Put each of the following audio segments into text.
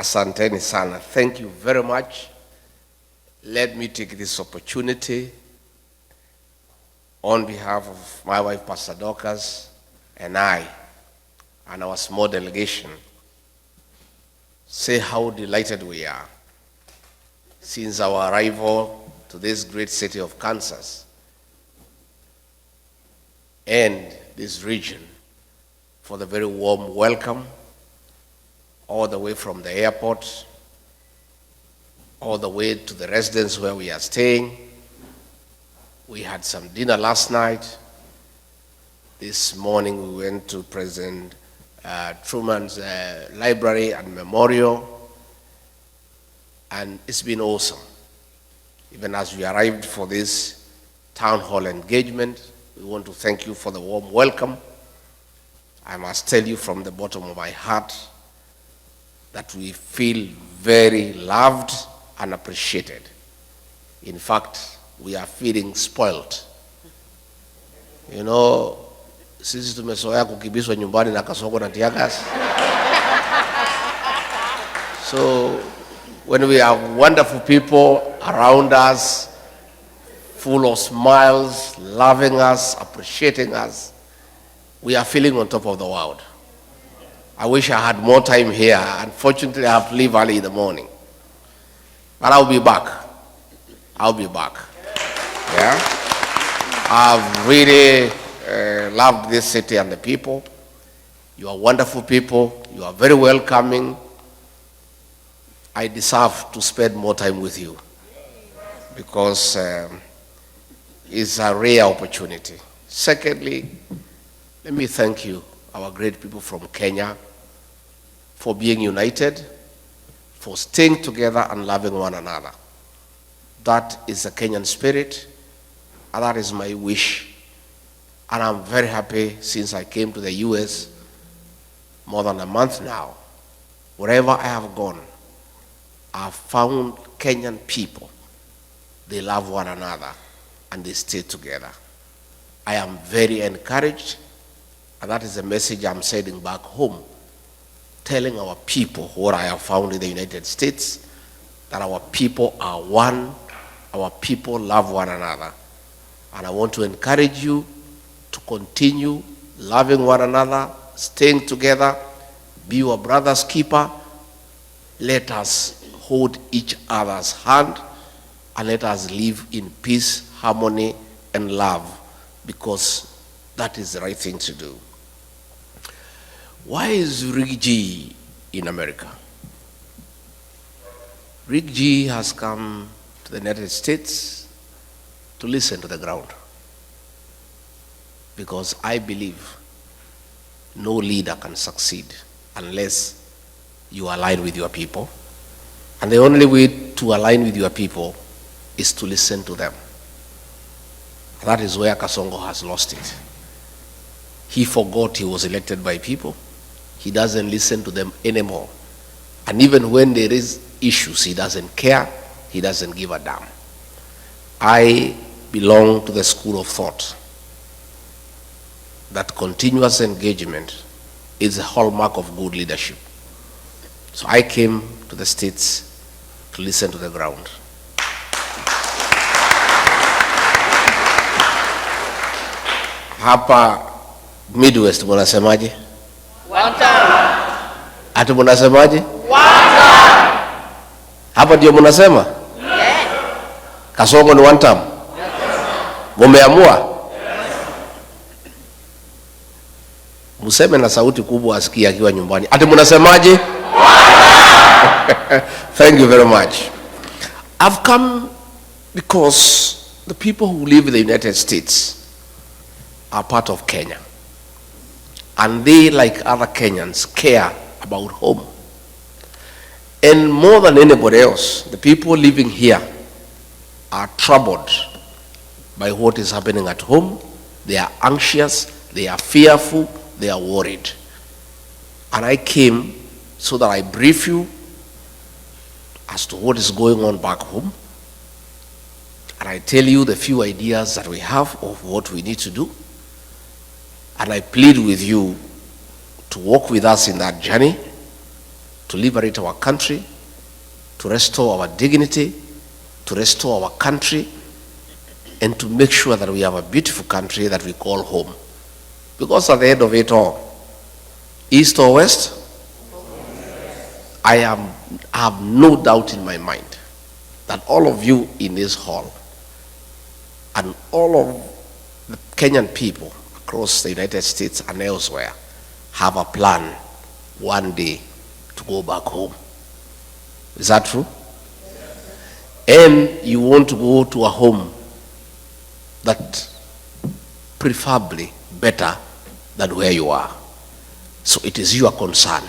Asanteni sana. Thank you very much. Let me take this opportunity on behalf of my wife, Pastor Dorcas, and I, and our small delegation, say how delighted we are since our arrival to this great city of Kansas and this region for the very warm welcome all the way from the airport, all the way to the residence where we are staying. We had some dinner last night. This morning we went to President Truman's library and memorial, and it's been awesome. Even as we arrived for this town hall engagement, we want to thank you for the warm welcome. I must tell you from the bottom of my heart that we feel very loved and appreciated. In fact, we are feeling spoiled. You know, sisi tumezoea kukibiswa nyumbani na kasongo na tiagas. So when we have wonderful people around us, full of smiles, loving us, appreciating us, we are feeling on top of the world. I wish I had more time here. Unfortunately, I have to leave early in the morning. But I'll be back. I'll be back. Yeah? I've really loved this city and the people. You are wonderful people. You are very welcoming. I deserve to spend more time with you because it's a rare opportunity. Secondly, let me thank you, our great people from Kenya, for being united, for staying together and loving one another. That is the Kenyan spirit, and that is my wish. And I'm very happy since I came to the US more than a month now. Wherever I have gone, I've found Kenyan people. They love one another and they stay together. I am very encouraged, and that is the message I'm sending back home, telling our people what I have found in the United States, that our people are one, our people love one another. And I want to encourage you to continue loving one another, staying together, be your brother's keeper. Let us hold each other's hand and let us live in peace, harmony, and love, because that is the right thing to do. Why is Rick G in America? Rick G has come to the United States to listen to the ground, because I believe no leader can succeed unless you align with your people. And the only way to align with your people is to listen to them. That is where Kasongo has lost it. He forgot he was elected by people. He doesn't listen to them anymore. And even when there is issues, he doesn't care. He doesn't give a damn. I belong to the school of thought that continuous engagement is a hallmark of good leadership. So I came to the States to listen to the ground. Hapa Midwest munasemaje? One time. Ati munasemaje? One time. Hapa ndio munasema? Yes. Kasongo ni one time? Yes. Mumeamua? Yes. Museme na sauti kubwa asikie akiwa nyumbani. Ati munasemaje? Thank you very much. I've come because the people who live in the United States are part of Kenya. And they, like other Kenyans, care about home. And more than anybody else, the people living here are troubled by what is happening at home. They are anxious, they are fearful, they are worried. And I came so that I brief you as to what is going on back home. And I tell you the few ideas that we have of what we need to do. And I plead with you to walk with us in that journey, to liberate our country, to restore our dignity, to restore our country, and to make sure that we have a beautiful country that we call home. Because at the end of it all, east or west, I have no doubt in my mind that all of you in this hall and all of the Kenyan people across the United States and elsewhere have a plan one day to go back home. Is that true? And you want to go to a home that preferably better than where you are. So it is your concern,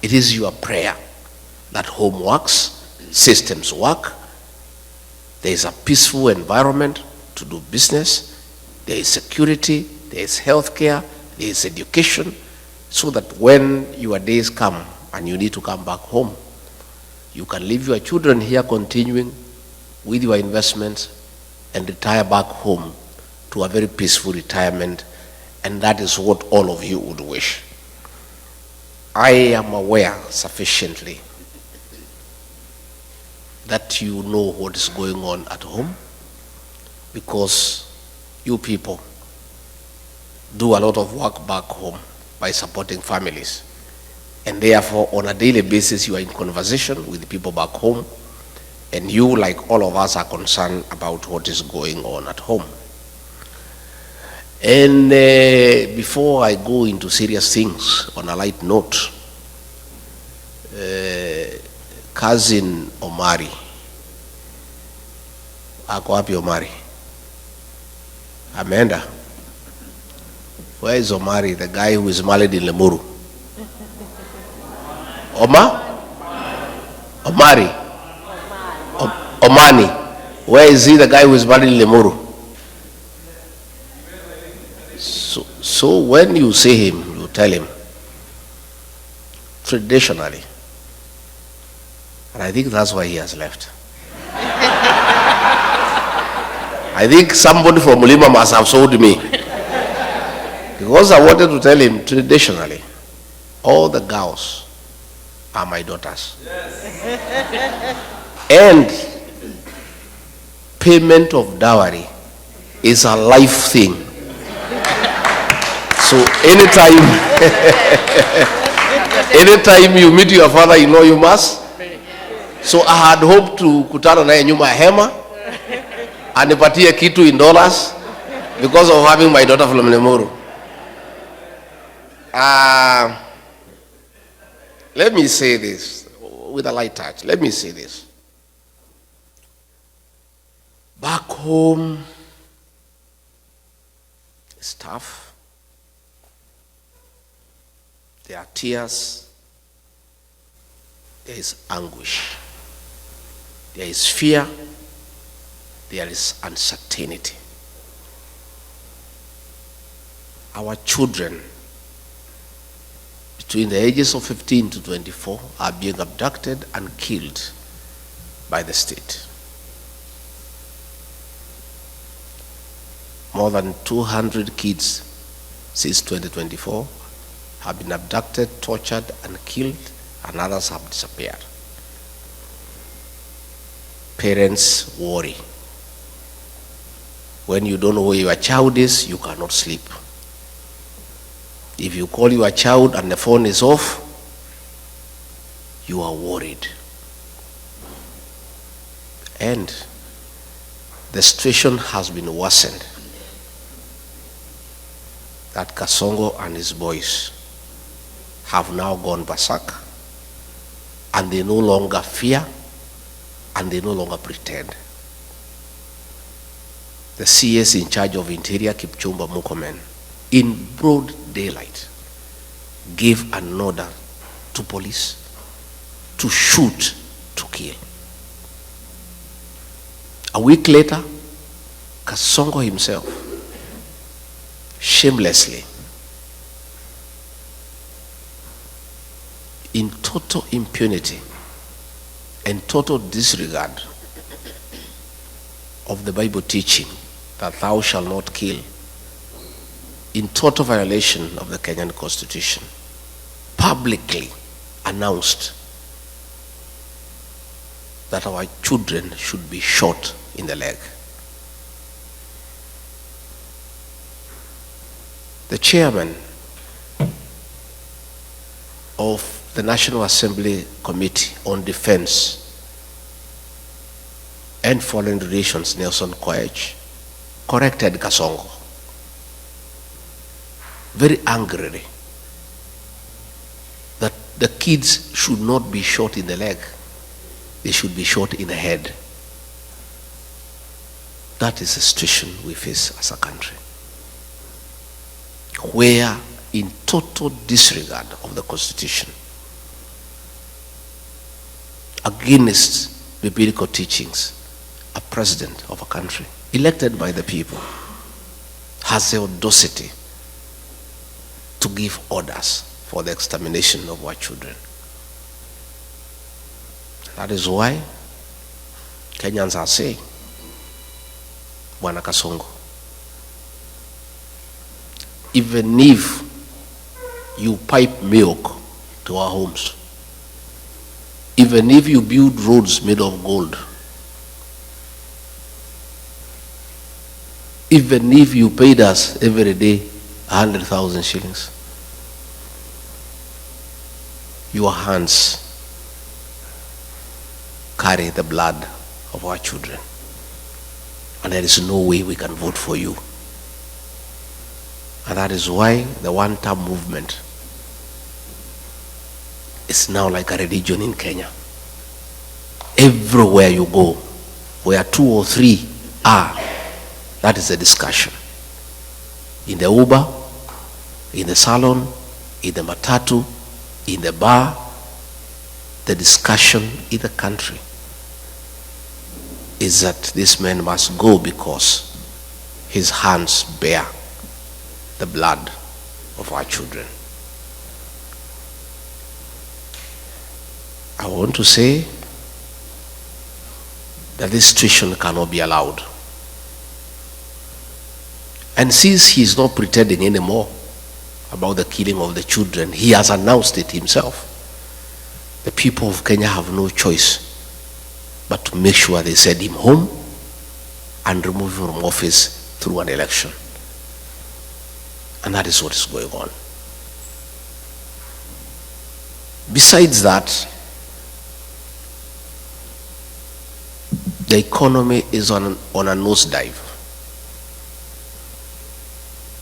it is your prayer that home works, systems work, there is a peaceful environment to do business, there is security, there is healthcare, there is education, so that when your days come and you need to come back home, you can leave your children here continuing with your investments and retire back home to a very peaceful retirement, and that is what all of you would wish. I am aware sufficiently that you know what is going on at home, because you people do a lot of work back home by supporting families, and therefore on a daily basis you are in conversation with the people back home, and you, like all of us, are concerned about what is going on at home. And before I go into serious things, on a light note, cousin Omari, ako wapi Omari? Ameenda? Where is Omari, the guy who is married in Lemuru? Omari? Omani. Where is he, the guy who is married in Lemuru? So when you see him, you tell him, traditionally, and I think that's why he has left. I think somebody from Mulima must have sold me. Because I wanted to tell him, traditionally, all the girls are my daughters. And payment of dowry is a life thing. So anytime you meet your father-in-law, you must. So I had hoped to kutana naye nyuma ya hema anipatie kitu in dollars because of having my daughter from Lemuru. Let me say this with a light touch. Let me say this. Back home, it's tough. There are tears. There is anguish. There is fear. There is uncertainty. Our children between the ages of 15 to 24 are being abducted and killed by the state. More than 200 kids since 2024 have been abducted, tortured, and killed, and others have disappeared. Parents worry. When you don't know where your child is, you cannot sleep. If you call your child and the phone is off, you are worried. And the situation has been worsened. That Kasongo and his boys have now gone berserk, and they no longer fear, and they no longer pretend. The CS in charge of Interior, Kipchumba Murkomen, in broad daylight, gave an order to police to shoot to kill. A week later, Kasongo himself, shamelessly, in total impunity and total disregard of the Bible teaching that thou shalt not kill, in total violation of the Kenyan Constitution, publicly announced that our children should be shot in the leg. The chairman of the National Assembly Committee on Defense and Foreign Relations, Nelson Koech, corrected Kasongo very angrily that the kids should not be shot in the leg, they should be shot in the head. That is the situation we face as a country, where in total disregard of the Constitution, against biblical teachings, a president of a country elected by the people has the audacity to give orders for the extermination of our children. That is why Kenyans are saying, Bwana Kasongo, even if you pipe milk to our homes, even if you build roads made of gold, even if you paid us every day 100,000 shillings, your hands carry the blood of our children, and there is no way we can vote for you. And that is why the one-term movement is now like a religion in Kenya. Everywhere you go, where 2 or 3 are, that is the discussion. In the Uber, in the salon, in the matatu, in the bar, the discussion in the country is that this man must go because his hands bear the blood of our children. I want to say that this situation cannot be allowed. And since he is not pretending anymore about the killing of the children, he has announced it himself. The people of Kenya have no choice but to make sure they send him home and remove him from office through an election. And that is what is going on. Besides that, the economy is on a nosedive.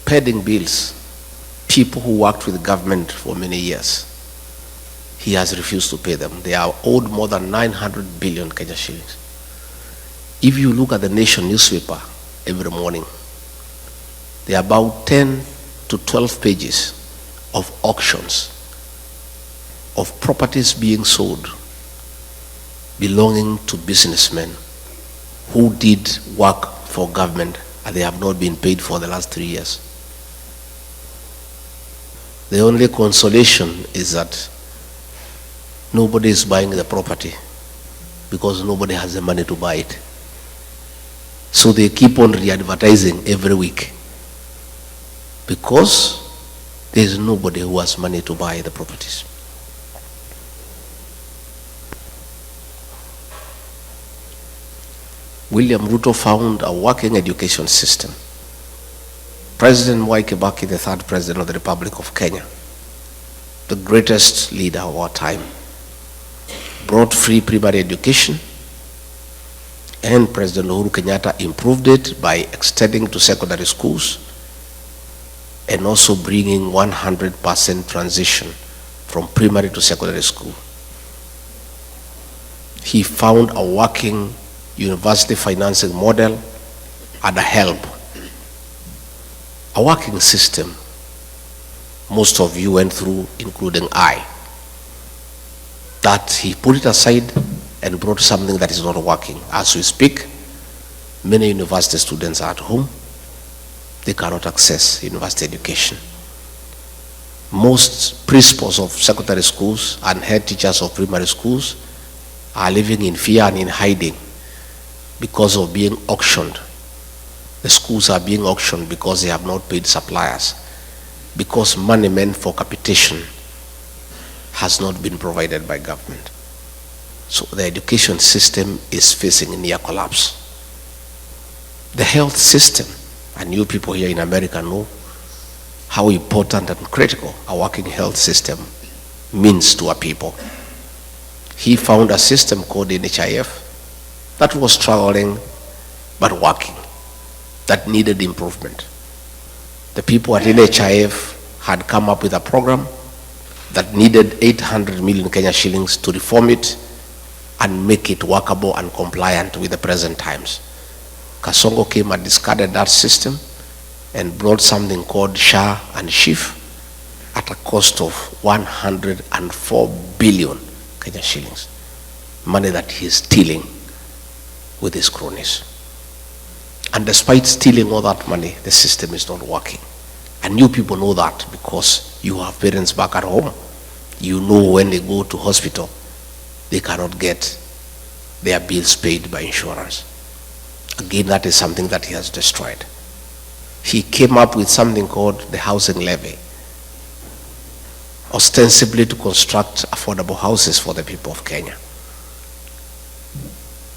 Pending bills, people who worked with the government for many years, he has refused to pay them. They are owed more than 900 billion Kenya shillings. If you look at the Nation newspaper every morning, there are about 10 to 12 pages of auctions of properties being sold belonging to businessmen who did work for government and they have not been paid for the last 3 years. The only consolation is that nobody is buying the property because nobody has the money to buy it. So they keep on re-advertising every week because there is nobody who has money to buy the properties. William Ruto found a working education system. President Mwai Kibaki, the third president of the Republic of Kenya, the greatest leader of our time, brought free primary education, and President Uhuru Kenyatta improved it by extending to secondary schools and also bringing 100% transition from primary to secondary school. He found a working university financing model and a help, a working system most of you went through, including I, that he put it aside and brought something that is not working. As we speak, many university students are at home. They cannot access university education. Most principals of secondary schools and head teachers of primary schools are living in fear and in hiding because of being auctioned. The schools are being auctioned because they have not paid suppliers, because money meant for capitation has not been provided by government. So the education system is facing near collapse. The health system, and you people here in America know how important and critical a working health system means to our people. He found a system called NHIF that was struggling but working, that needed improvement. The people at NHIF had come up with a program that needed 800 million Kenya shillings to reform it and make it workable and compliant with the present times. Kasongo came and discarded that system and brought something called SHA and SHIF at a cost of 104 billion Kenya shillings, money that he's stealing with his cronies. And despite stealing all that money, the system is not working. And you people know that because you have parents back at home. You know when they go to hospital, they cannot get their bills paid by insurance. Again, that is something that he has destroyed. He came up with something called the housing levy, ostensibly to construct affordable houses for the people of Kenya.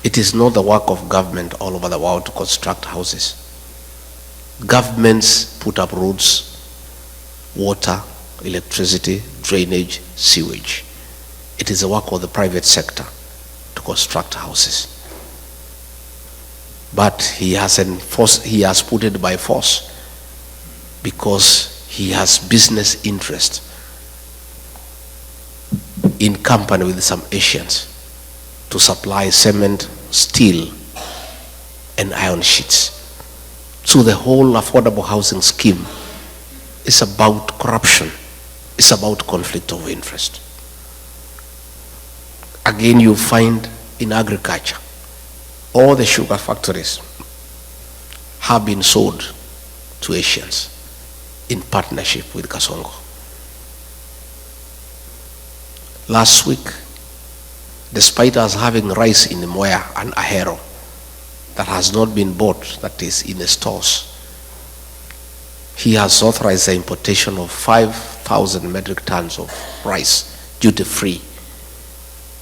It is not the work of government all over the world to construct houses. Governments put up roads, water, electricity, drainage, sewage. It is the work of the private sector to construct houses. But he has put it by force because he has business interest in company with some Asians to supply cement, steel, and iron sheets. So the whole affordable housing scheme is about corruption. It's about conflict of interest. Again, you find in agriculture, all the sugar factories have been sold to Asians in partnership with Kasongo. Last week, despite us having rice in Moya and Ahero that has not been bought, that is in the stores, he has authorized the importation of 5,000 metric tons of rice, duty-free,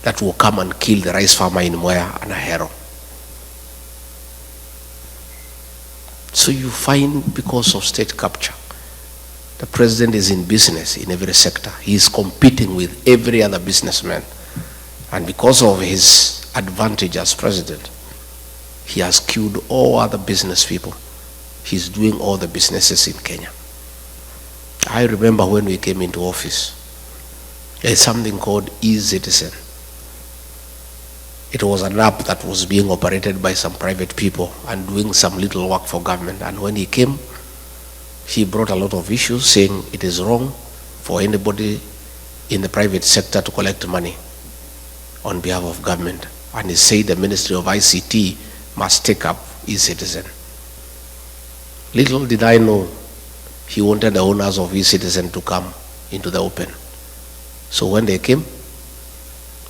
that will come and kill the rice farmer in Moya and Ahero. So you find, because of state capture, the president is in business in every sector. He is competing with every other businessman. And because of his advantage as president, he has killed all other business people. He's doing all the businesses in Kenya. I remember when we came into office, there is something called e-Citizen. It was an app that was being operated by some private people and doing some little work for government. And when he came, he brought a lot of issues saying it is wrong for anybody in the private sector to collect money on behalf of government. And he said the Ministry of ICT must take up e-Citizen. Little did I know he wanted the owners of e-Citizen to come into the open. So when they came,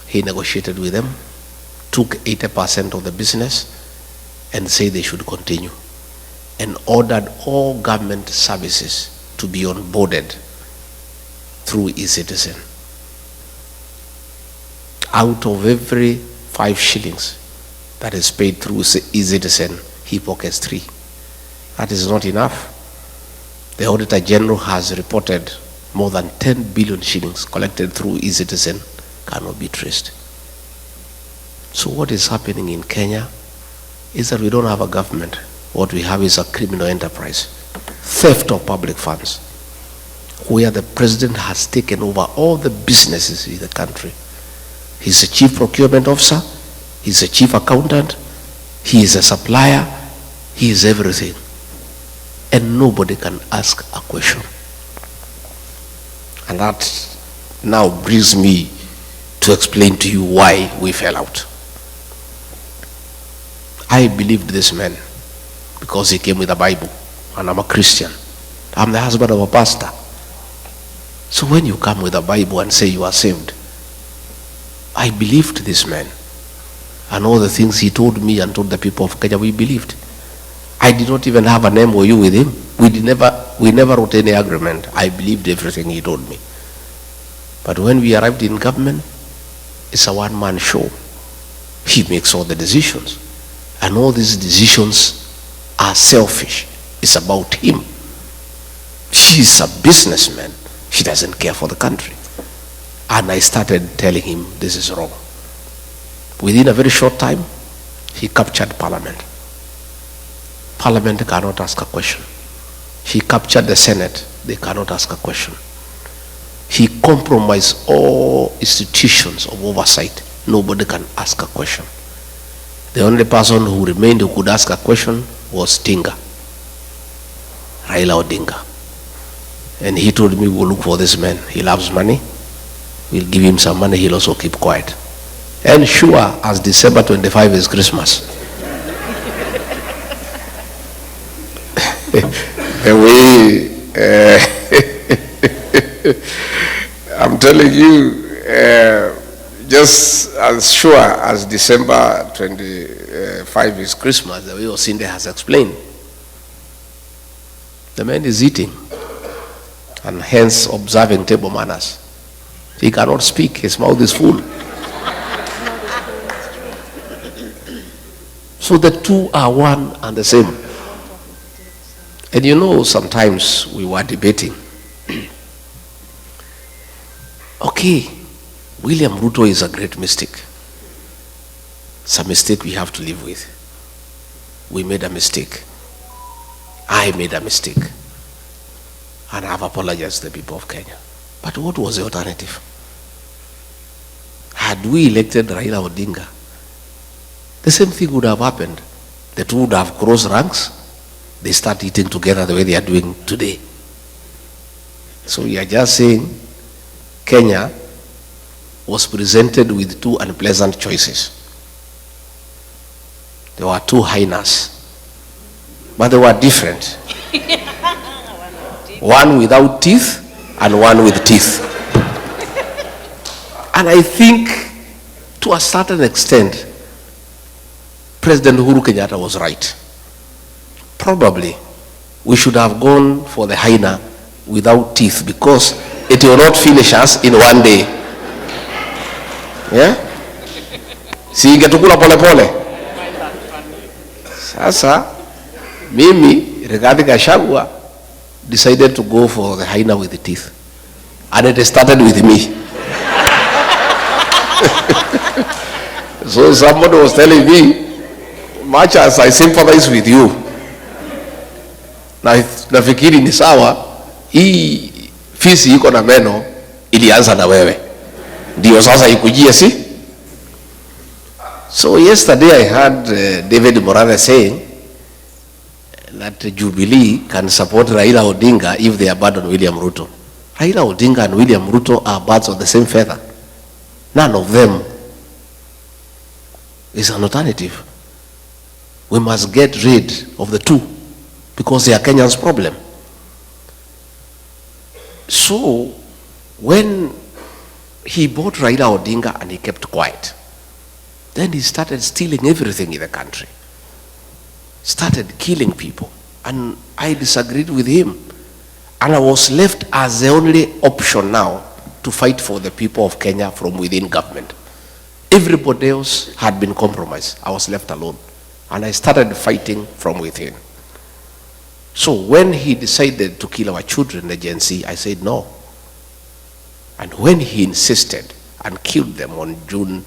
he negotiated with them, took 80% of the business and said they should continue, and ordered all government services to be onboarded through e-Citizen. Out of every 5 shillings that is paid through e-Citizen, he pockets 3. That is not enough. The Auditor General has reported more than 10 billion shillings collected through e-Citizen cannot be traced. So what is happening in Kenya is that we don't have a government. What we have is a criminal enterprise, theft of public funds, where the president has taken over all the businesses in the country. He's a chief procurement officer, he's a chief accountant, he is a supplier, he is everything. And nobody can ask a question. And that now brings me to explain to you why we fell out. I believed this man because he came with a Bible, and I'm a Christian. I'm the husband of a pastor. So when you come with a Bible and say you are saved, I believed this man. And all the things he told me and told the people of Kenya, we believed. I did not even have an MOU with him. We never wrote any agreement. I believed everything he told me. But when we arrived in government, it's a one-man show. He makes all the decisions. And all these decisions are selfish. It's about him. He's a businessman. He doesn't care for the country. And I started telling him this is wrong. Within a very short time, he captured Parliament. Parliament cannot ask a question. He captured the Senate. They cannot ask a question. He compromised all institutions of oversight. Nobody can ask a question. The only person who remained who could ask a question was Tinga, Raila Odinga. And he told me, we'll look for this man. He loves money. We'll give him some money. He'll also keep quiet. And sure as December 25 is Christmas. The way I'm telling you, just as sure as December 25 is Christmas, the way Osinde has explained, the man is eating and hence observing table manners. He cannot speak, his mouth is full. So the two are one and the same. And you know, sometimes we were debating. Okay, William Ruto is a great mistake. It's a mistake we have to live with. We made a mistake. I made a mistake. And I have apologized to the people of Kenya. But what was the alternative? Had we elected Raila Odinga, the same thing would have happened. The two would have crossed ranks. They start eating together the way they are doing today. So we are just saying Kenya was presented with two unpleasant choices. There were two hyenas, but they were different. One without teeth and one with teeth. And I think to a certain extent, President Uhuru Kenyatta was right. Probably we should have gone for the hyena without teeth because it will not finish us in one day. Yeah? Si ingetukula pole pole. Sasa mimi regarding Gachagua decided to go for the hyena with the teeth. And it started with me. So somebody was telling me, much as I sympathize with you, nafikiri ni sawa, hii fisi iko na meno ilianza na wewe. Ndio sasa ikujie si? So yesterday I heard David Morale saying that Jubilee can support Raila Odinga if they abandon William Ruto. Raila Odinga and William Ruto are birds of the same feather. None of them is an alternative. We must get rid of the two because they are Kenya's problem. So when he bought Raila Odinga and he kept quiet, then he started stealing everything in the country. Started killing people. And I disagreed with him. And I was left as the only option now to fight for the people of Kenya from within government. Everybody else had been compromised. I was left alone. And I started fighting from within. So when he decided to kill our children, the Gen Z, I said no. And when he insisted and killed them on June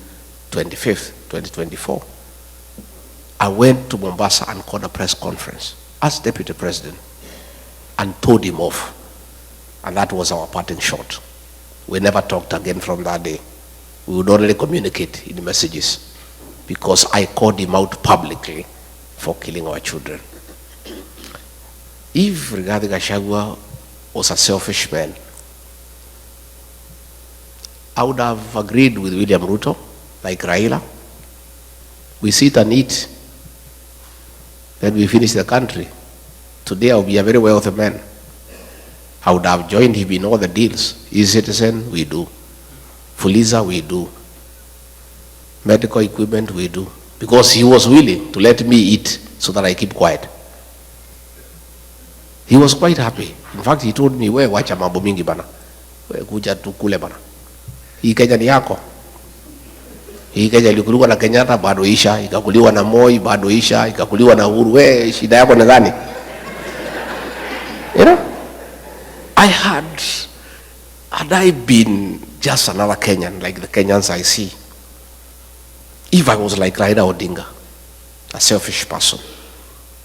25th, 2024, I went to Mombasa and called a press conference as deputy president and told him off. And that was our parting shot. We never talked again from that day. We would only communicate in messages because I called him out publicly for killing our children. If Rigathi Gachagua was a selfish man, I would have agreed with William Ruto, like Raila. We sit and eat, then we finish the country. Today I'll be a very wealthy man. I would have joined him in all the deals. E-Citizen, we do. Fuliza, we do. Medical equipment, we do. Because he was willing to let me eat so that I keep quiet. He was quite happy. In fact, he told me, we wacha mambo mingi bana. We kuja tu kule bana. Hii Kenya ni yako. Hii Kenya ilikuliwa na Kenyatta bado isha, ikakuliwa na Moi bado isha, ikakuliwa na Uhuru. Wewe shida yako ni gani? You know? Had I been just another Kenyan like the Kenyans I see, if I was like Raila Odinga, a selfish person,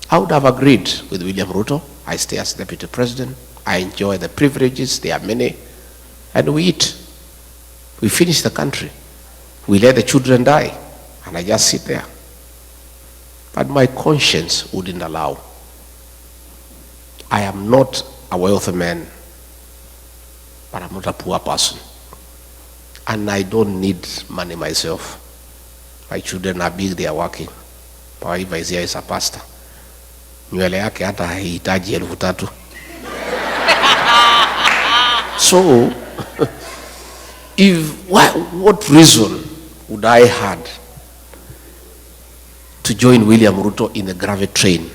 I would have agreed with William Ruto. I stay as deputy president. I enjoy the privileges. There are many. And we eat. We finish the country. We let the children die. And I just sit there. But my conscience wouldn't allow. I am not a wealthy man, but I'm not a poor person. And I don't need money myself. My children are big, they are working. Power Vizier is a pastor. Nywele yake hata haihitaji 3,000. So, what reason would I had to join William Ruto in the gravity train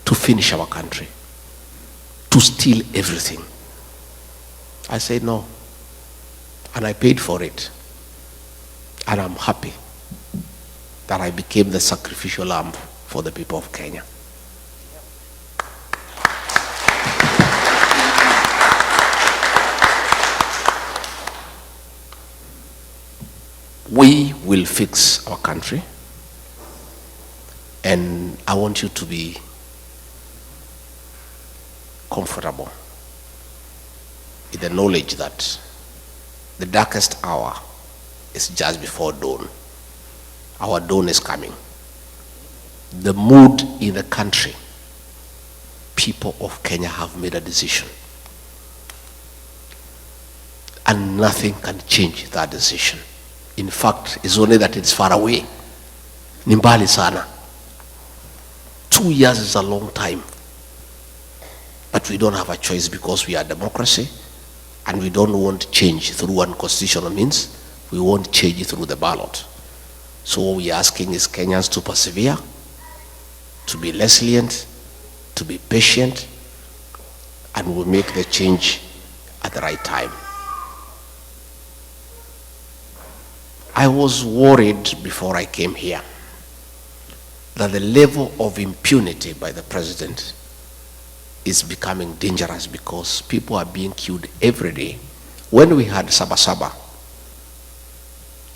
to finish our country, to steal everything? I said no, and I paid for it, and I'm happy that I became the sacrificial lamb for the people of Kenya. We will fix our country, and I want you to be comfortable in the knowledge that the darkest hour is just before dawn. Our dawn is coming. The mood in the country, people of Kenya have made a decision, and nothing can change that decision. In fact, it's only that it's far away. Ni mbali sana. 2 years is a long time. But we don't have a choice because we are a democracy, and we don't want change through unconstitutional means. We want change through the ballot. So what we're asking is Kenyans to persevere, to be resilient, to be patient, and we'll make the change at the right time. I was worried before I came here that the level of impunity by the president is becoming dangerous because people are being killed every day. When we had Sabasaba,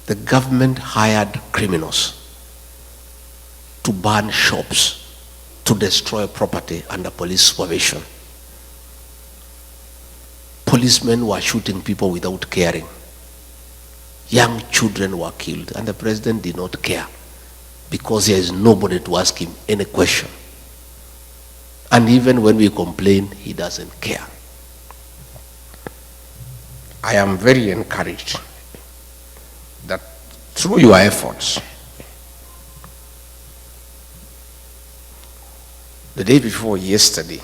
the government hired criminals to burn shops, to destroy property under police supervision. Policemen were shooting people without caring. Young children were killed, and the president did not care because there is nobody to ask him any question. And even when we complain, he doesn't care. I am very encouraged that through your efforts, the day before yesterday,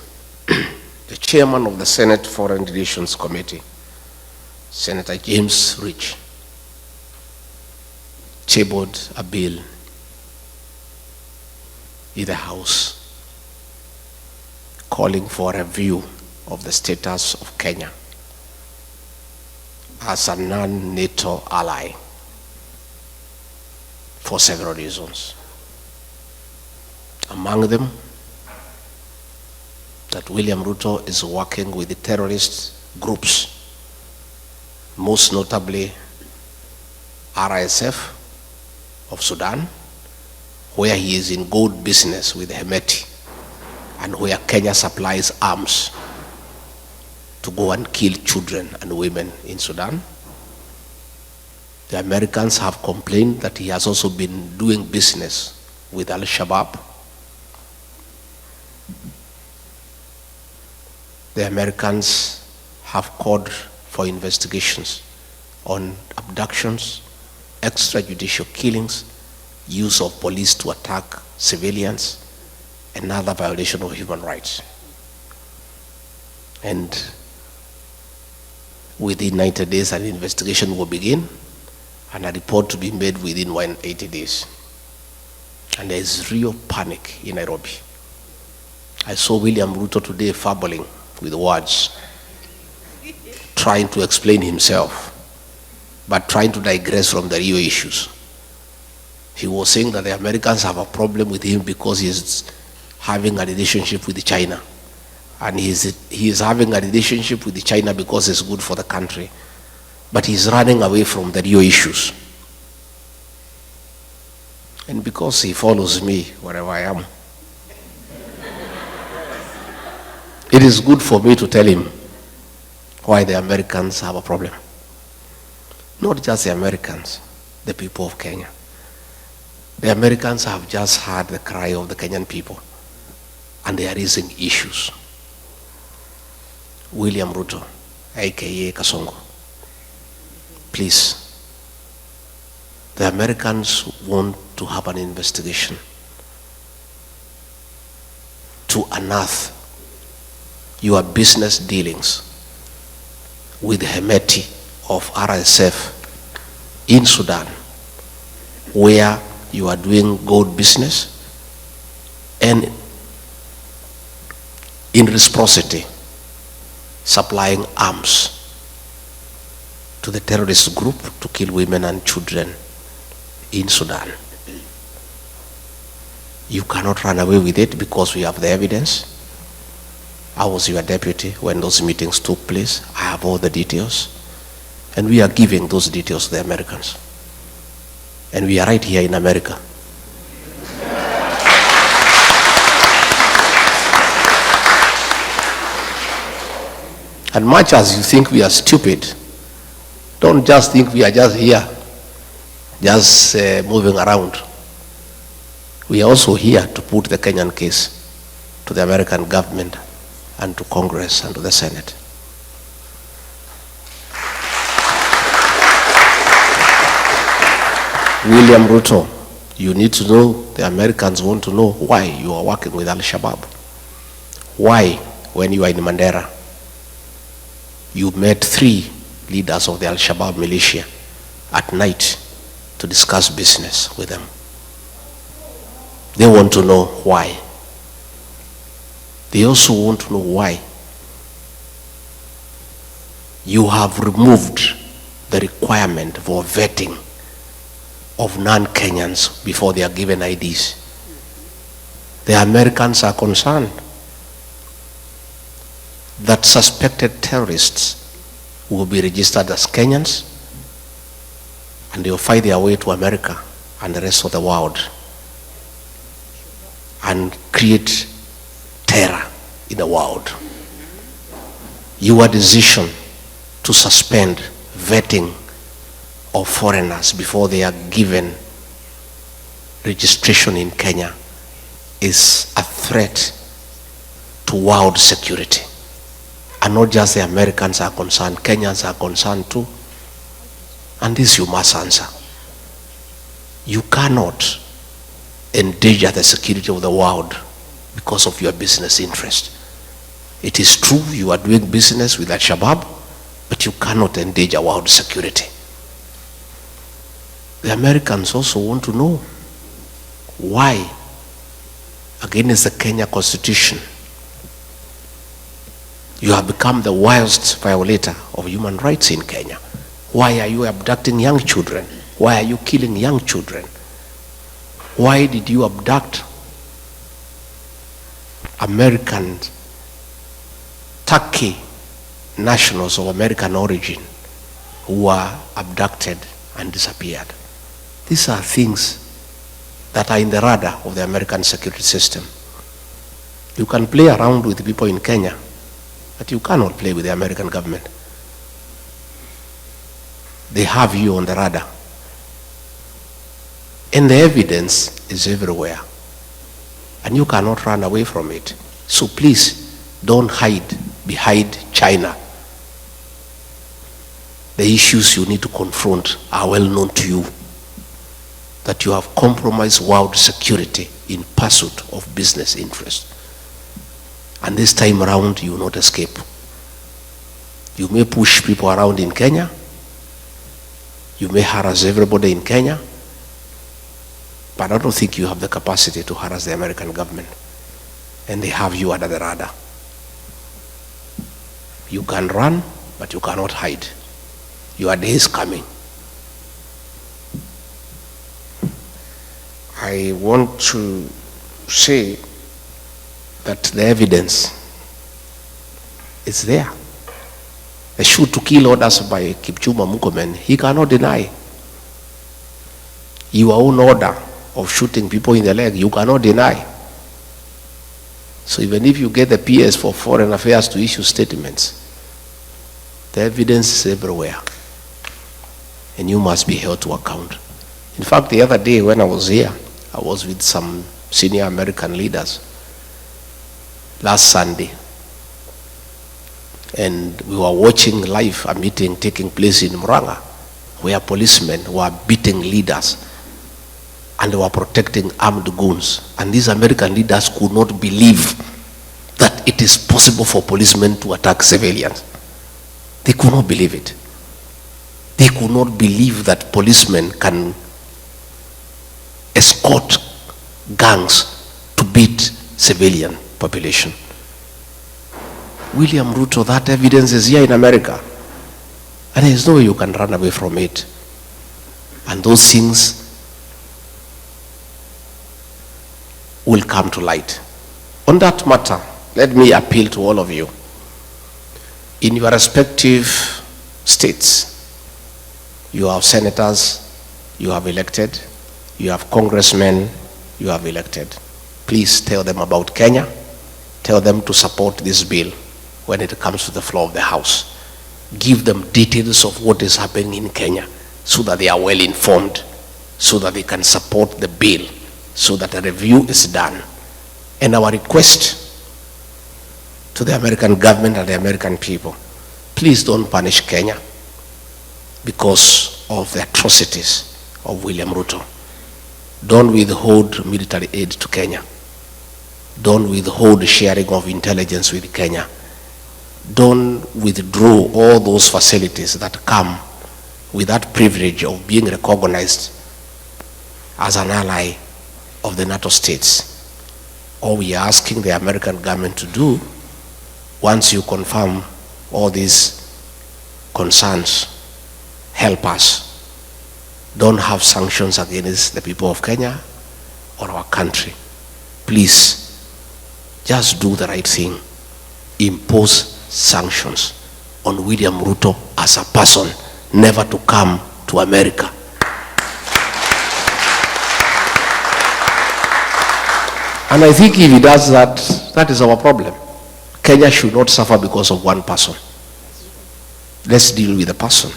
the chairman of the Senate Foreign Relations Committee, Senator James Rich, tabled a bill in the House calling for a review of the status of Kenya as a non-NATO ally for several reasons. Among them, that William Ruto is working with the terrorist groups, most notably RSF of Sudan, where he is in gold business with Hemeti, and where Kenya supplies arms to go and kill children and women in Sudan. The Americans have complained that he has also been doing business with Al-Shabaab. The Americans have called for investigations on abductions, extrajudicial killings, use of police to attack civilians, and other violation of human rights. And within 90 days, an investigation will begin, and a report to be made within 180 days. And there is real panic in Nairobi. I saw William Ruto today fumbling with words, trying to explain himself. but trying to digress from the real issues. He was saying that the Americans have a problem with him because he is having a relationship with China. And he is having a relationship with China because it's good for the country. But he's running away from the real issues. And because he follows me wherever I am, it is good for me to tell him why the Americans have a problem. Not just the Americans, the people of Kenya. The Americans have just heard the cry of the Kenyan people, and they are raising issues. William Ruto, aka Kasongo, please, the Americans want to have an investigation to unearth your business dealings with Hemeti of RSF in Sudan, where you are doing gold business and in reciprocity supplying arms to the terrorist group to kill women and children in Sudan. You cannot run away with it because we have the evidence. I was your deputy when those meetings took place. I have all the details. And we are giving those details to the Americans. And we are right here in America. And much as you think we are stupid, don't just think we are just here, just moving around. We are also here to put the Kenyan case to the American government and to Congress and to the Senate. William Ruto, you need to know, the Americans want to know why you are working with Al-Shabaab. Why, when you are in Mandera, you met 3 leaders of the Al-Shabaab militia at night to discuss business with them. They want to know why. They also want to know why you have removed the requirement for vetting of non-Kenyans before they are given IDs. The Americans are concerned that suspected terrorists will be registered as Kenyans and they will find their way to America and the rest of the world and create terror in the world. Your decision to suspend vetting of foreigners before they are given registration in Kenya is a threat to world security. And not just the Americans are concerned, Kenyans are concerned too. And this you must answer. You cannot endanger the security of the world because of your business interest. It is true you are doing business with Al-Shabaab, but you cannot endanger world security. The Americans also want to know why, against the Kenya Constitution, you have become the worst violator of human rights in Kenya. Why are you abducting young children? Why are you killing young children? Why did you abduct American, Turkey nationals of American origin who were abducted and disappeared? These are things that are in the radar of the American security system. You can play around with people in Kenya, but you cannot play with the American government. They have you on the radar. And the evidence is everywhere. And you cannot run away from it. So please, don't hide behind China. The issues you need to confront are well known to you. That you have compromised world security in pursuit of business interest. And this time around, you will not escape. You may push people around in Kenya. You may harass everybody in Kenya. But I don't think you have the capacity to harass the American government. And they have you under the radar. You can run, but you cannot hide. Your day is coming. I want to say that the evidence is there. The shoot to kill orders by Kipchumba Murkomen, he cannot deny. Your own order of shooting people in the leg, you cannot deny. So even if you get the PS for Foreign Affairs to issue statements, the evidence is everywhere. And you must be held to account. In fact, the other day when I was here, I was with some senior American leaders last Sunday. And we were watching live a meeting taking place in Muranga, where policemen were beating leaders and they were protecting armed goons. And these American leaders could not believe that it is possible for policemen to attack civilians. They could not believe it. They could not believe that policemen can escort gangs to beat civilian population. William Ruto, that evidence is here in America. And there is no way you can run away from it. And those things will come to light. On that matter, let me appeal to all of you. In your respective states, you have senators, you have elected, you have congressmen, you have elected. Please tell them about Kenya. Tell them to support this bill when it comes to the floor of the House. Give them details of what is happening in Kenya so that they are well informed, so that they can support the bill, so that a review is done. And our request to the American government and the American people, please don't punish Kenya because of the atrocities of William Ruto. Don't withhold military aid to Kenya. Don't withhold sharing of intelligence with Kenya. Don't withdraw all those facilities that come with that privilege of being recognized as an ally of the NATO states. All we are asking the American government to do, once you confirm all these concerns, help us. Don't have sanctions against the people of Kenya or our country. Please, just do the right thing. Impose sanctions on William Ruto as a person, never to come to America. And I think if he does that, that is our problem. Kenya should not suffer because of one person. Let's deal with the person.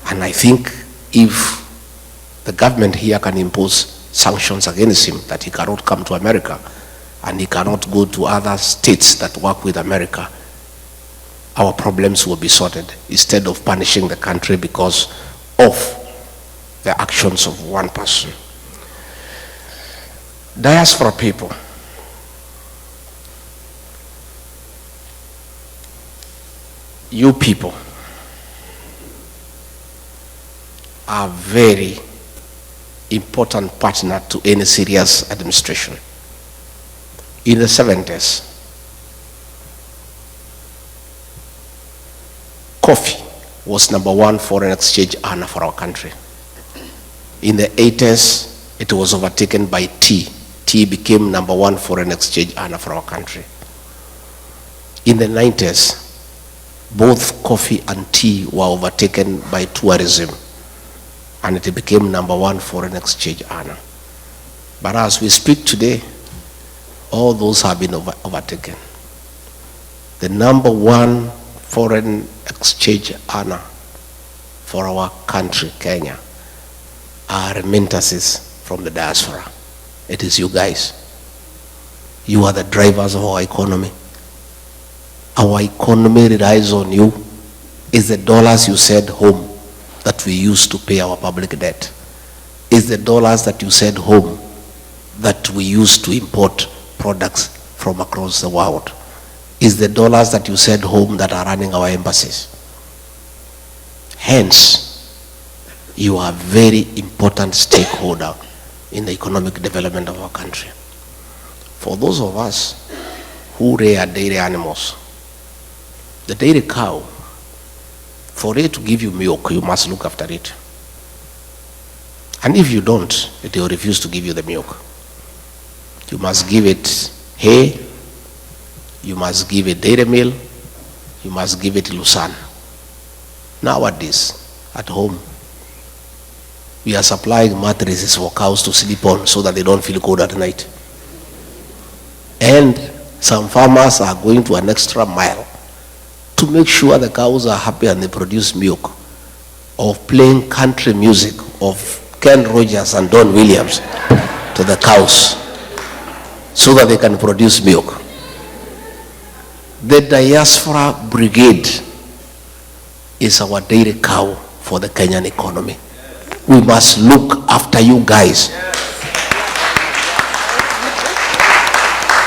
And I think if the government here can impose sanctions against him, that he cannot come to America and he cannot go to other states that work with America, our problems will be sorted instead of punishing the country because of the actions of one person. Diaspora people, you people are very important partner to any serious administration. In the 70s, coffee was #1 foreign exchange earner for our country. In the 80s, it was overtaken by tea. Tea became #1 foreign exchange earner for our country. In the 90s, both coffee and tea were overtaken by tourism, and it became #1 foreign exchange earner. But as we speak today, all those have been overtaken. The #1 foreign exchange earner for our country, Kenya, are remittances from the diaspora. It is you guys. You are the drivers of our economy. Our economy relies on you. It's the dollars you send home that we use to pay our public debt. It's the dollars that you send home that we use to import products from across the world. It's the dollars that you send home that are running our embassies. Hence, you are a very important stakeholder in the economic development of our country. For those of us who rear dairy animals, the dairy cow, for it to give you milk, you must look after it. And if you don't, it will refuse to give you the milk. You must give it hay, you must give it dairy meal, you must give it Lucerne. Nowadays, at home, we are supplying mattresses for cows to sleep on so that they don't feel cold at night. And some farmers are going to an extra mile to make sure the cows are happy and they produce milk, of playing country music of Ken Rogers and Don Williams to the cows so that they can produce milk. The Diaspora Brigade is our dairy cow for the Kenyan economy. We must look after you guys.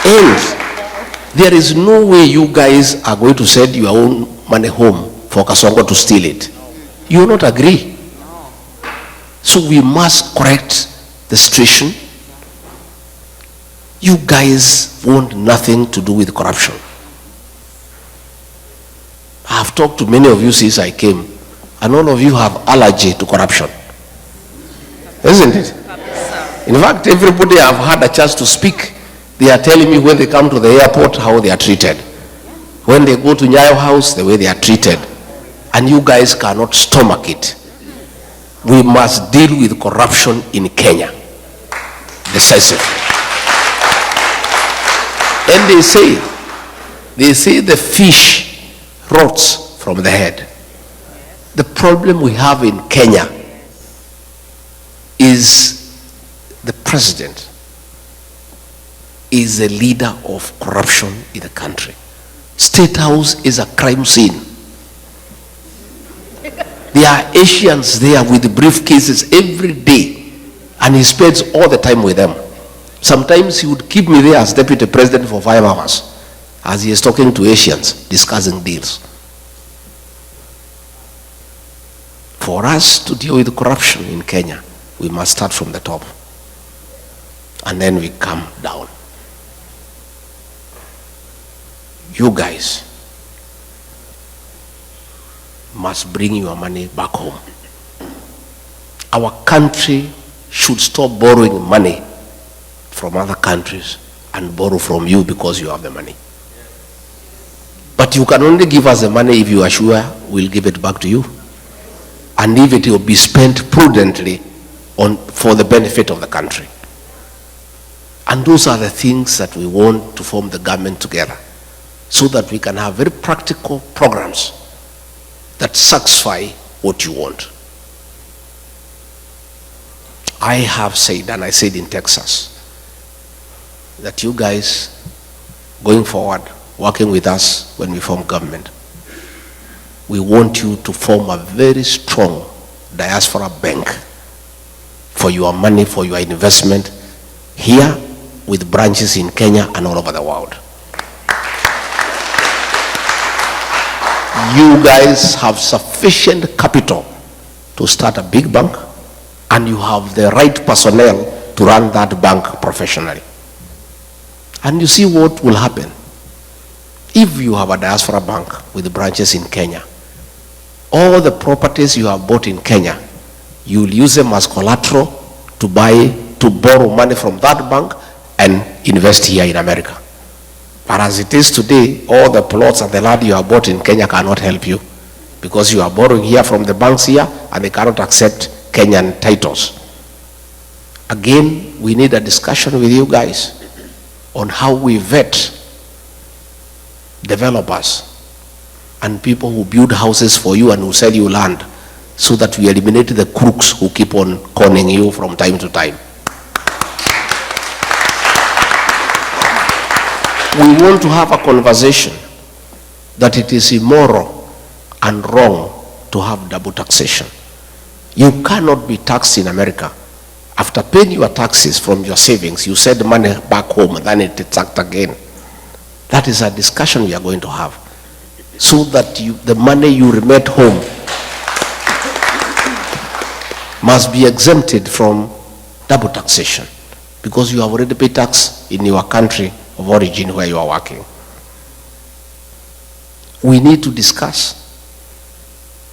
And there is no way you guys are going to send your own money home for Kasongo to steal it. You will not agree. So we must correct the situation. You guys want nothing to do with corruption. I have talked to many of you since I came, and all of you have allergy to corruption. Isn't it? In fact, everybody I've had a chance to speak, they are telling me when they come to the airport how they are treated. When they go to Nyayo House, the way they are treated. And you guys cannot stomach it. We must deal with corruption in Kenya. Decisive. And they say the fish rots from the head. The problem we have in Kenya is the president is a leader of corruption in the country. State House is a crime scene. There are Asians there with briefcases every day, and he spends all the time with them. Sometimes he would keep me there as deputy president for 5 hours as he is talking to Asians, discussing deals. For us to deal with corruption in Kenya, we must start from the top, and then we come down. You guys must bring your money back home. Our country should stop borrowing money from other countries and borrow from you because you have the money. But you can only give us the money if you are sure we'll give it back to you, and if it will be spent prudently for the benefit of the country. And those are the things that we want to form the government together, so that we can have very practical programs that satisfy what you want. I have said, and I said in Texas, that you guys, going forward, working with us when we form government, we want you to form a very strong diaspora bank for your money, for your investment here, with branches in Kenya and all over the world. You guys have sufficient capital to start a big bank, and you have the right personnel to run that bank professionally. And you see what will happen. If you have a diaspora bank with branches in Kenya, all the properties you have bought in Kenya, you will use them as collateral to borrow money from that bank and invest here in America. But as it is today, all the plots and the land you have bought in Kenya cannot help you, because you are borrowing here from the banks here and they cannot accept Kenyan titles. Again, we need a discussion with you guys on how we vet developers and people who build houses for you and who sell you land, so that we eliminate the crooks who keep on conning you from time to time. We want to have a conversation that it is immoral and wrong to have double taxation. You cannot be taxed in America. After paying your taxes from your savings, you send money back home and then it is taxed again. That is a discussion we are going to have, so that the money you remit home must be exempted from double taxation, because you have already paid tax in your country of origin where you are working. We need to discuss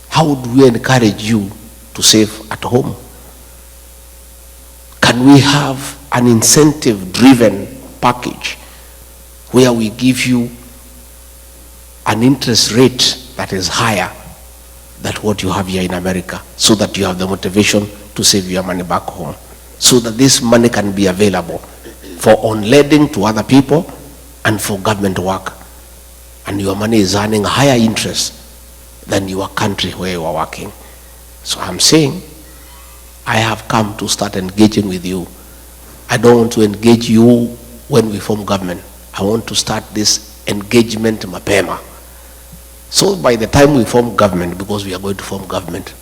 how do we encourage you to save at home. And we have an incentive-driven package where we give you an interest rate that is higher than what you have here in America, so that you have the motivation to save your money back home, so that this money can be available for on-lending to other people and for government work. And your money is earning a higher interest than your country where you are working. So I'm saying, I have come to start engaging with you. I don't want to engage you when we form government. I want to start this engagement mapema. So by the time we form government, because we are going to form government,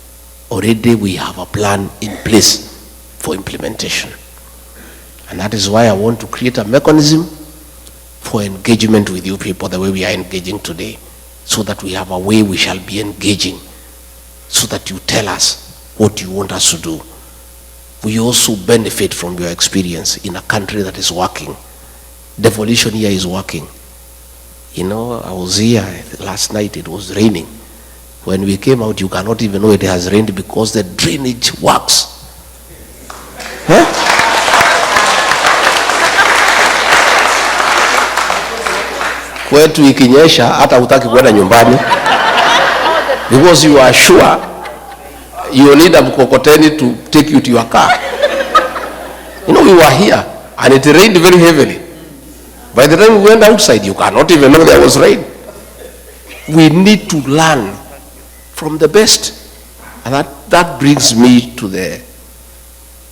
already we have a plan in place for implementation. And that is why I want to create a mechanism for engagement with you people the way we are engaging today, so that we have a way we shall be engaging, so that you tell us what you want us to do. We also benefit from your experience in a country that is working. Devolution here is working. You know, I was here last night, it was raining. When we came out, you cannot even know it has rained because the drainage works. Huh? Kwetu ikinyesha hata hutaki kwenda nyumbani, because you are sure you need a mkokoteni to take you to your car. You know, we were here and it rained very heavily. By the time we went outside, you cannot even know there was rain. We need to learn from the best. And that brings me to the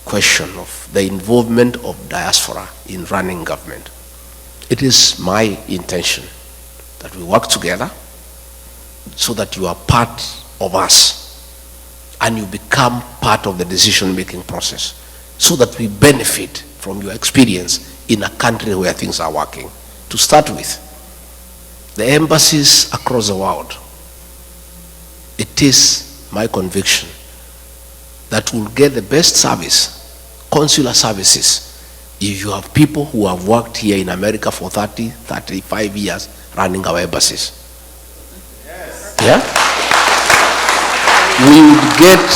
question of the involvement of diaspora in running government. It is my intention that we work together so that you are part of us and you become part of the decision-making process, so that we benefit from your experience in a country where things are working. To start with, the embassies across the world, it is my conviction that we'll get the best service, consular services, if you have people who have worked here in America for 30, 35 years running our embassies. Yes. Yeah? We would get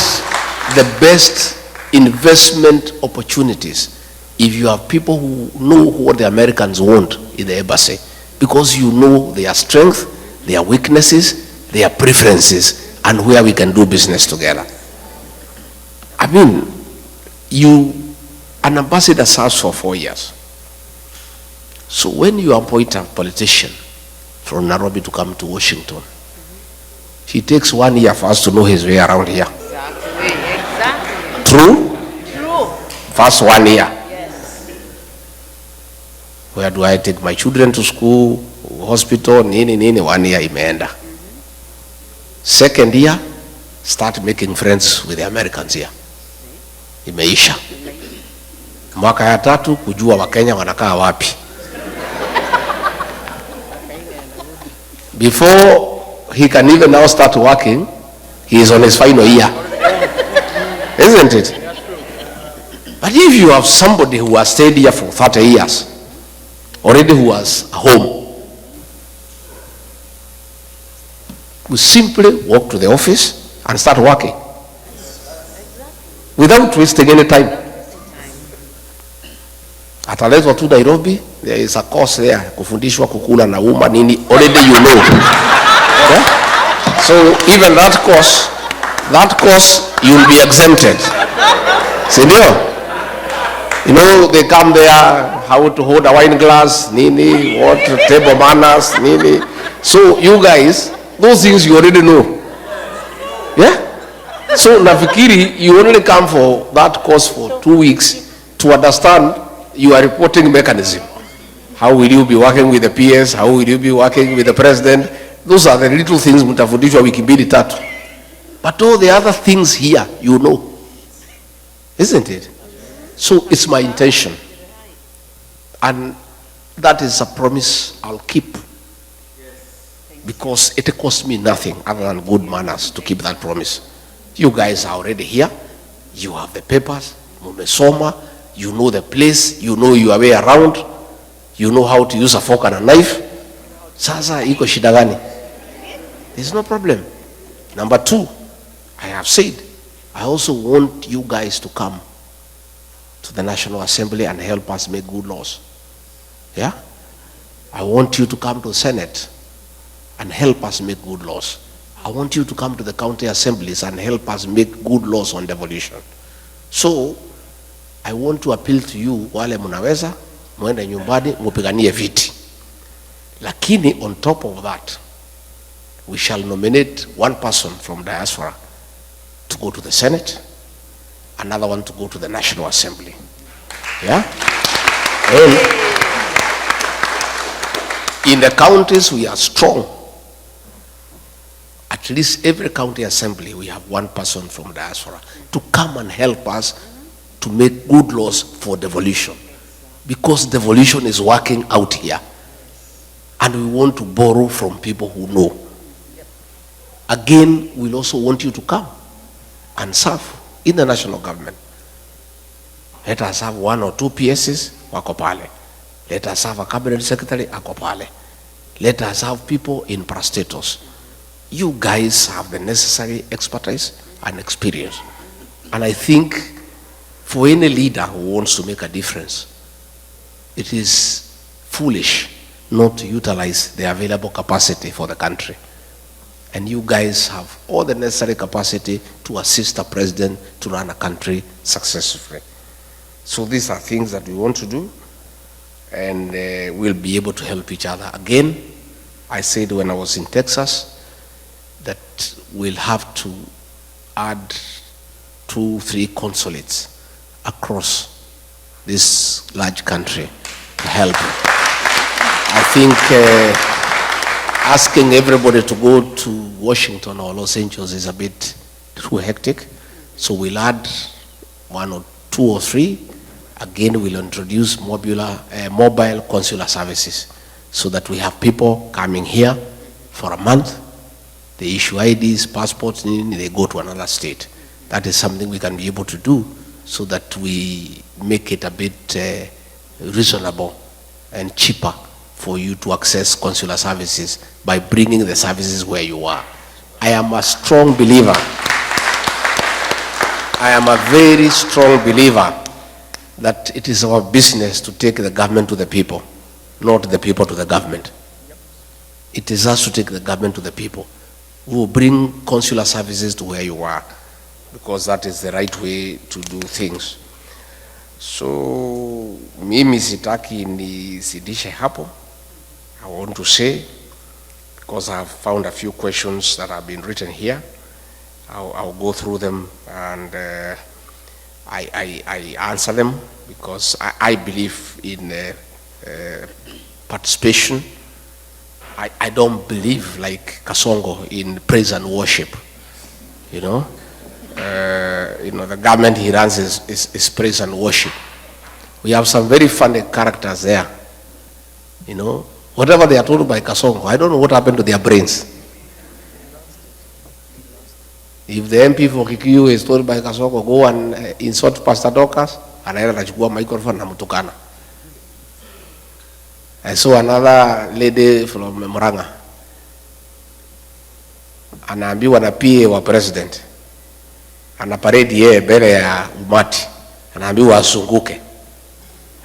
the best investment opportunities if you have people who know what the Americans want in the embassy, because you know their strength, their weaknesses, their preferences, and where we can do business together. I mean, an ambassador serves for 4 years. So when you appoint a politician from Nairobi to come to Washington, he takes 1 year for us to know his way around here. Exactly. True? True. First 1 year. Where do I take my children to school, hospital, nini, 1 year imeenda. Second year, start making friends with the Americans here. Imeisha. Mwaka ya 3, kujua Wakenya wanakaa wapi. Before he can even now start working, he is on his final year. Isn't it? But if you have somebody who has stayed here for 30 years, already who was home, we simply walk to the office and start working without wasting any time. Ataletwa tu Nairobi, there is a course there, kufundishwa kukula na uma nini, already you know. Yeah? So even that course you'll be exempted. Senor, you know, they come there, how to hold a wine glass, nini, what table manners, nini. So you guys, those things you already know. Yeah? So nafikiri, you only come for that course for 2 weeks to understand your reporting mechanism. How will you be working with the PS? How will you be working with the president? Those are the little things mtafundishwa wiki mbili tatu. But all the other things here, you know. Isn't it? So it's my intention. And that is a promise I'll keep. Because it costs me nothing other than good manners to keep that promise. You guys are already here. You have the papers. Mumesoma. You know the place. You know your way around. You know how to use a fork and a knife. Sasa iko shida gani? There's no problem. Number 2, I have said, I also want you guys to come to the National Assembly and help us make good laws. Yeah? I want you to come to the Senate and help us make good laws. I want you to come to the county assemblies and help us make good laws on devolution. So, I want to appeal to you, wale munaweza, muende nyumbani, mupiganie viti. Lakini on top of that, we shall nominate one person from Diaspora to go to the Senate, another one to go to the National Assembly. Yeah? And in the counties we are strong. At least every county assembly we have one person from Diaspora to come and help us to make good laws for devolution. Because devolution is working out here. And we want to borrow from people who know. Again, we'll also want you to come and serve in the national government. Let us have 1 or 2 PSs, wako pale. Let us have a cabinet secretary, ako pale. Let us have people in parastatus. You guys have the necessary expertise and experience. And I think for any leader who wants to make a difference, it is foolish not to utilize the available capacity for the country. And you guys have all the necessary capacity to assist the president to run a country successfully. So these are things that we want to do, and we'll be able to help each other. Again, I said when I was in Texas that we'll have to add 2-3 consulates across this large country to help. I think asking everybody to go to Washington or Los Angeles is a bit too hectic. So we'll add 1 or 2 or 3. Again, we'll introduce mobile consular services so that we have people coming here for a month. They issue IDs, passports, and they go to another state. That is something we can be able to do so that we make it a bit reasonable and cheaper for you to access consular services by bringing the services where you are. I am a strong believer. I am a very strong believer that it is our business to take the government to the people, not the people to the government. It is us to take the government to the people. We will bring consular services to where you are, because that is the right way to do things. So, mimi sitaki nisidishe hapo. I want to say, because I have found a few questions that have been written here, I'll go through them and I answer them, because I believe in participation. I don't believe like Kasongo in praise and worship. You know, the government he runs is praise and worship. We have some very funny characters there. You know, whatever they are told by Kasongo, I don't know what happened to their brains. If the MP for Kikuyu is told by Kasongo, go and insult Pastor Dorcas, anaenda anachukua microphone na mtukana. I saw another lady from Murang'a. Anaambiwa na PA wa president. Ana parade yeye mbele ya umati. Anaambiwa asunguke.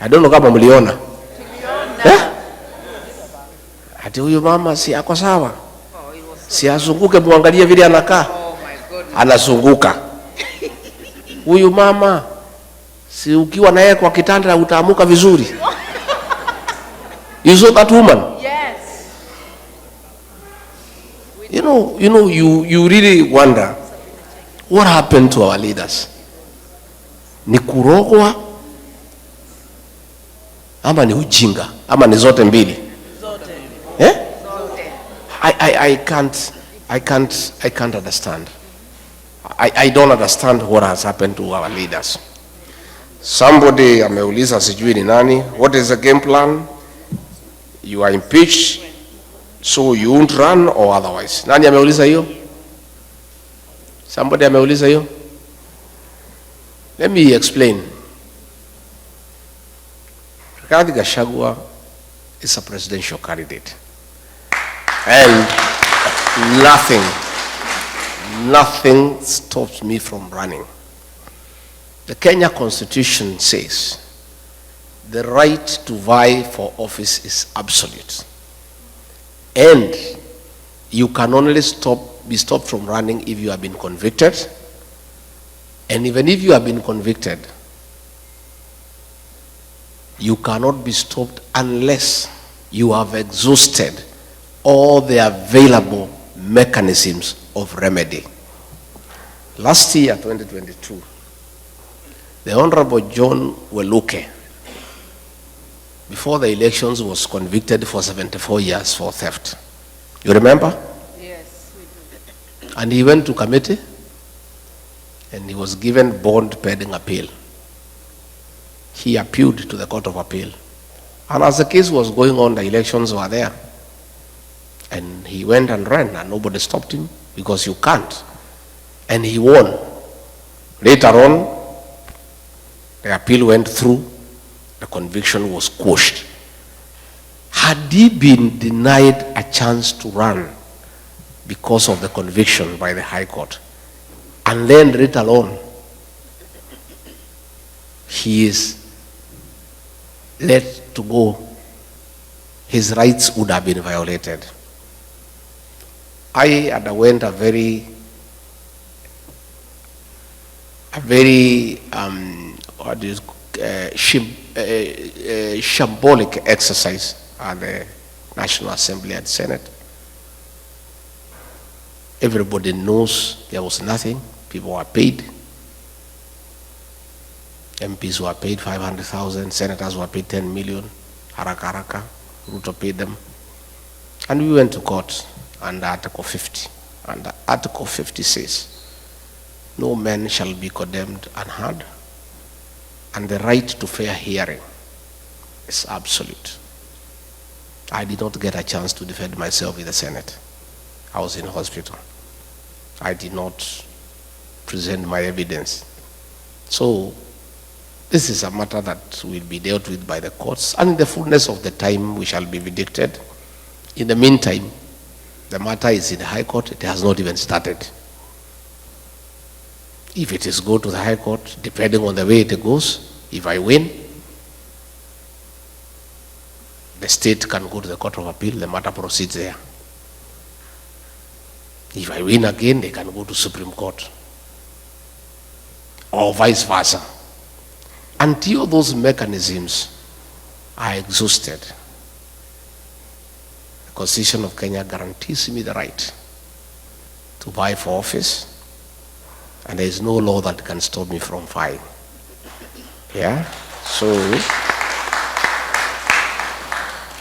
I don't know kama mliona. Ati huyu mama si ako sawa. Si asunguke, muangalie vile anakaa. Anasunguka. Huyu mama si ukiwa na yeye kwa kitanda utaamuka vizuri. You saw that woman? Yes. You really wonder what happened to our leaders. Ni kurogwa ama ni ujinga ama ni zote mbili? Zote. Eh? Zote. I can't understand. I don't understand what has happened to our leaders. Somebody ameuliza sijui ni nani, what is the game plan? You are impeached, so you won't run or otherwise. Nani ameuliza hiyo? Somebody ameuliza hiyo? Let me explain. Gachagua is a presidential candidate. And nothing stops me from running. The Kenya Constitution says the right to vie for office is absolute. And you can only be stopped from running if you have been convicted. And even if you have been convicted, you cannot be stopped unless you have exhausted all the available mechanisms of remedy. Last year, 2022, the Honorable John Weluke, before the elections, was convicted for 74 years for theft. You remember? Yes, we do. And he went to committee and he was given bond pending appeal. He appealed to the Court of Appeal. And as the case was going on, the elections were there. And he went and ran and nobody stopped him because you can't. And he won. Later on, the appeal went through, the conviction was quashed. Had he been denied a chance to run because of the conviction by the High Court, and then let alone he is let to go, his rights would have been violated. I underwent a very shambolic exercise at the National Assembly and Senate. Everybody knows there was nothing. People were paid. MPs were paid 500,000, senators were paid 10 million, haraka, Ruto paid them. And we went to court under Article 50. And Article 50 says, no man shall be condemned unheard, and the right to fair hearing is absolute. I did not get a chance to defend myself in the Senate. I was in hospital. I did not present my evidence. So this is a matter that will be dealt with by the courts, and in the fullness of the time we shall be vindicated. In the meantime, the matter is in the High Court. It has not even started. If it is go to the High Court, depending on the way it goes, if I win, the state can go to the Court of Appeal, the matter proceeds there. If I win again, they can go to Supreme Court. Or vice versa. Until those mechanisms are exhausted, the Constitution of Kenya guarantees me the right to vie for office, and there is no law that can stop me from vying. Yeah? So,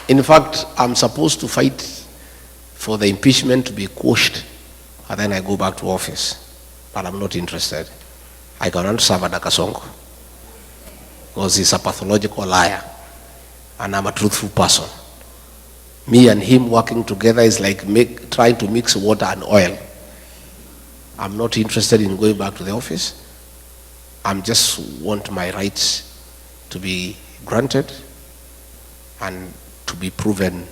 in fact, I'm supposed to fight for the impeachment to be quashed, and then I go back to office. But I'm not interested. I cannot serve under Kasongo, because he's a pathological liar, and I'm a truthful person. Me and him working together is like trying to mix water and oil. I'm not interested in going back to the office. I just want my rights to be granted and to be proven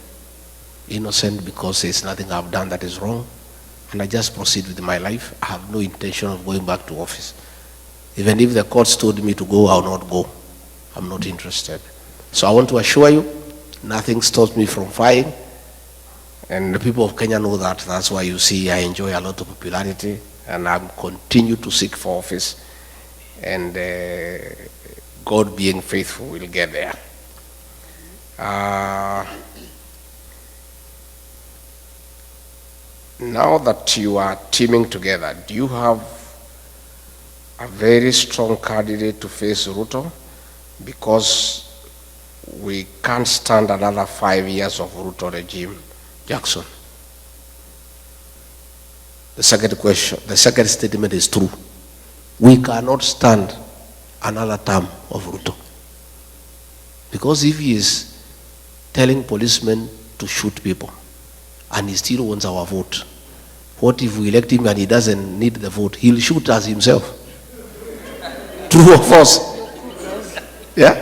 innocent, because there's nothing I've done that is wrong. And I just proceed with my life. I have no intention of going back to office. Even if the courts told me to go, I will not go. I'm not interested. So I want to assure you, nothing stops me from vying. And the people of Kenya know that. That's why you see I enjoy a lot of popularity, and I continue to seek for office. And God being faithful, will get there. Now that you are teaming together, do you have a very strong candidate to face Ruto? Because we can't stand another 5 years of Ruto regime. Jackson. The second statement is true. We cannot stand another term of Ruto. Because if he is telling policemen to shoot people, and he still wants our vote, what if we elect him and he doesn't need the vote? He'll shoot us himself. True or false? Yeah?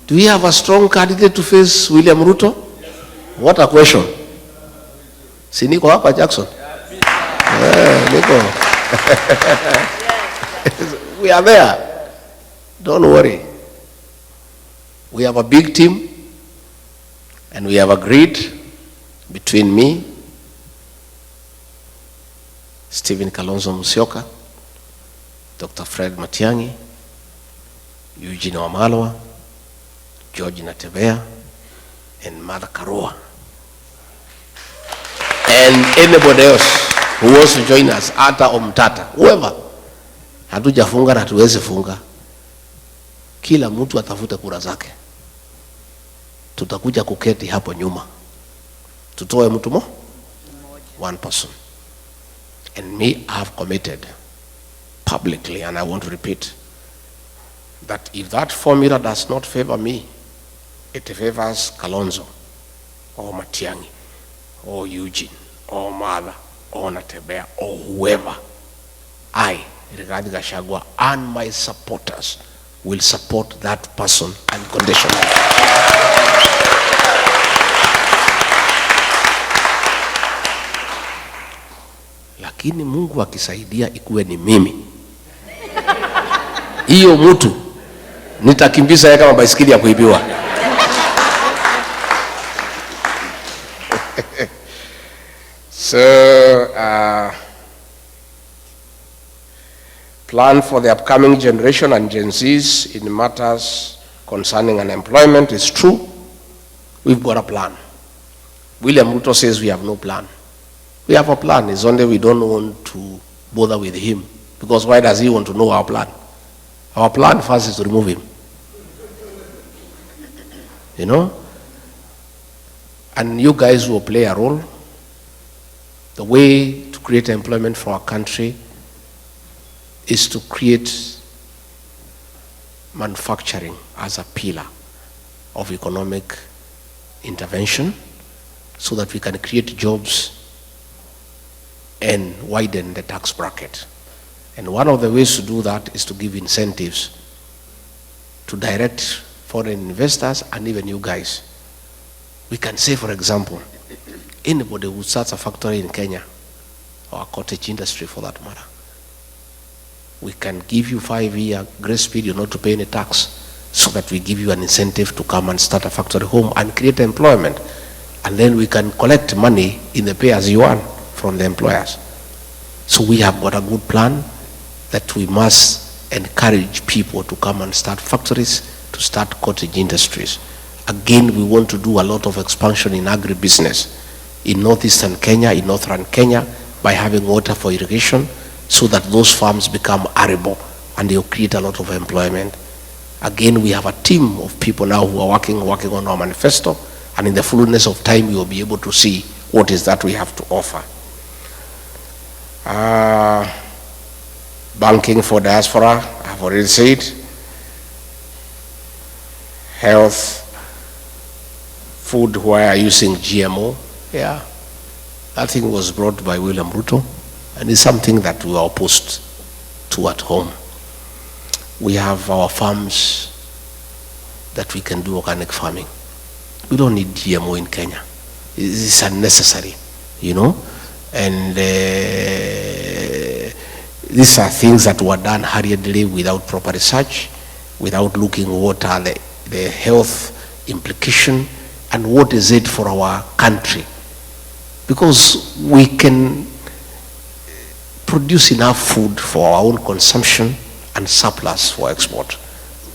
Do we have a strong candidate to face William Ruto? What a question. Si niko hapa Jackson? Yeah, niko. We are there. Don't worry. We have a big team, and we have agreed between me, Stephen Kalonzo Musyoka, Dr. Fred Matiang'i, Eugene Wamalwa, George Natebea, and Mother Karua. And anybody else who wants to join us, Ata or Mtata, whoever. Hatujafunga na hatuwezi funga. Kila mtu atafute kura zake. Tutakuja kuketi hapo nyuma. Tutoe mtu mo? One person. And me, I have committed publicly, and I want to repeat, that if that formula does not favor me, it favors Kalonzo, or Matiang'i, or Eugene, or Mother, or Natebea, or whoever, I, regarding Gachagua, and my supporters will support that person unconditionally. Lakini Mungu akisaidia ikuwe ni mimi, hiyo mtu nitakimbiza yeye kama baisikeli ya kuibiwa. So, plan for the upcoming generation and Gen Zs in matters concerning unemployment is true. We've got a plan. William Ruto says we have no plan. We have a plan. It's only we don't want to bother with him. Because why does he want to know our plan? Our plan first is to remove him. You know? And you guys will play a role. The way to create employment for our country is to create manufacturing as a pillar of economic intervention so that we can create jobs and widen the tax bracket. And one of the ways to do that is to give incentives to direct foreign investors and even you guys. We can say, for example, anybody who starts a factory in Kenya, or a cottage industry for that matter, we can give you 5-year grace period not to pay any tax, so that we give you an incentive to come and start a factory home and create employment. And then we can collect money in the pay as you earn from the employers. So we have got a good plan that we must encourage people to come and start factories, to start cottage industries. Again, we want to do a lot of expansion in agribusiness in northeastern Kenya, in northern Kenya, by having water for irrigation, so that those farms become arable and they'll create a lot of employment. Again, we have a team of people now who are working on our manifesto, and in the fullness of time, we will be able to see what is that we have to offer. Banking for diaspora, I've already said. Health, food where using GMO, yeah. That thing was brought by William Ruto, and it's something that we are opposed to at home. We have our farms that we can do organic farming. We don't need GMO in Kenya. It's unnecessary, you know. And these are things that were done hurriedly without proper research, without looking what are the health implication and what is it for our country. Because we can produce enough food for our own consumption and surplus for export.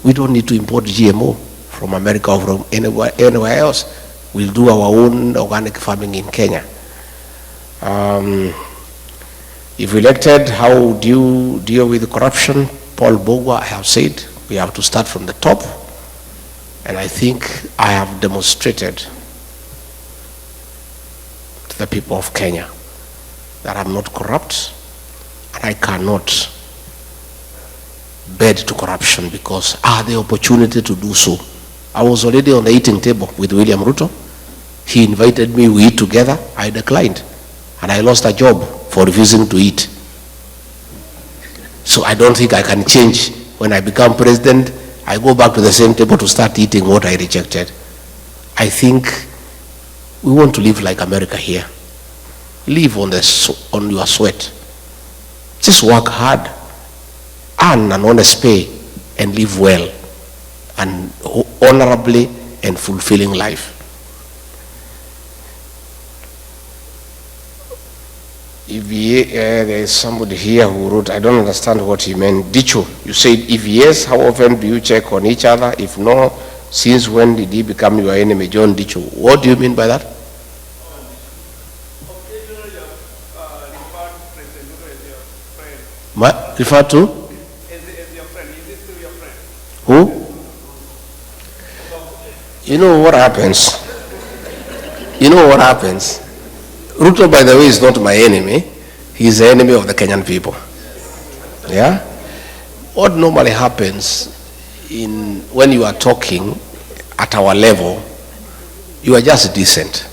We don't need to import GMO from America or from anywhere else. We'll do our own organic farming in Kenya. If elected, how do you deal with corruption? Paul Bogwa, I have said, we have to start from the top. And I think I have demonstrated to the people of Kenya that I'm not corrupt, and I cannot bed to corruption because I had the opportunity to do so. I was already on the eating table with William Ruto. He invited me, we eat together. I declined, and I lost a job for refusing to eat. So I don't think I can change. When I become president, I go back to the same table to start eating what I rejected. I think we want to live like America here. Live on your sweat. Just work hard. earn an honest pay and live well and honorably and fulfilling life. There is somebody here who wrote, I don't understand what he meant. Dicho, you said, if yes, how often do you check on each other? If no, since when did he become your enemy? John Dicho. What do you mean by that? Occasionally, refer to President Ruto as your friend. Refer to? As your friend. Is this still your friend? Who? You know what happens? You know what happens? Ruto, by the way, is not my enemy. He's the enemy of the Kenyan people. Yeah? What normally happens when you are talking at our level, you are just decent.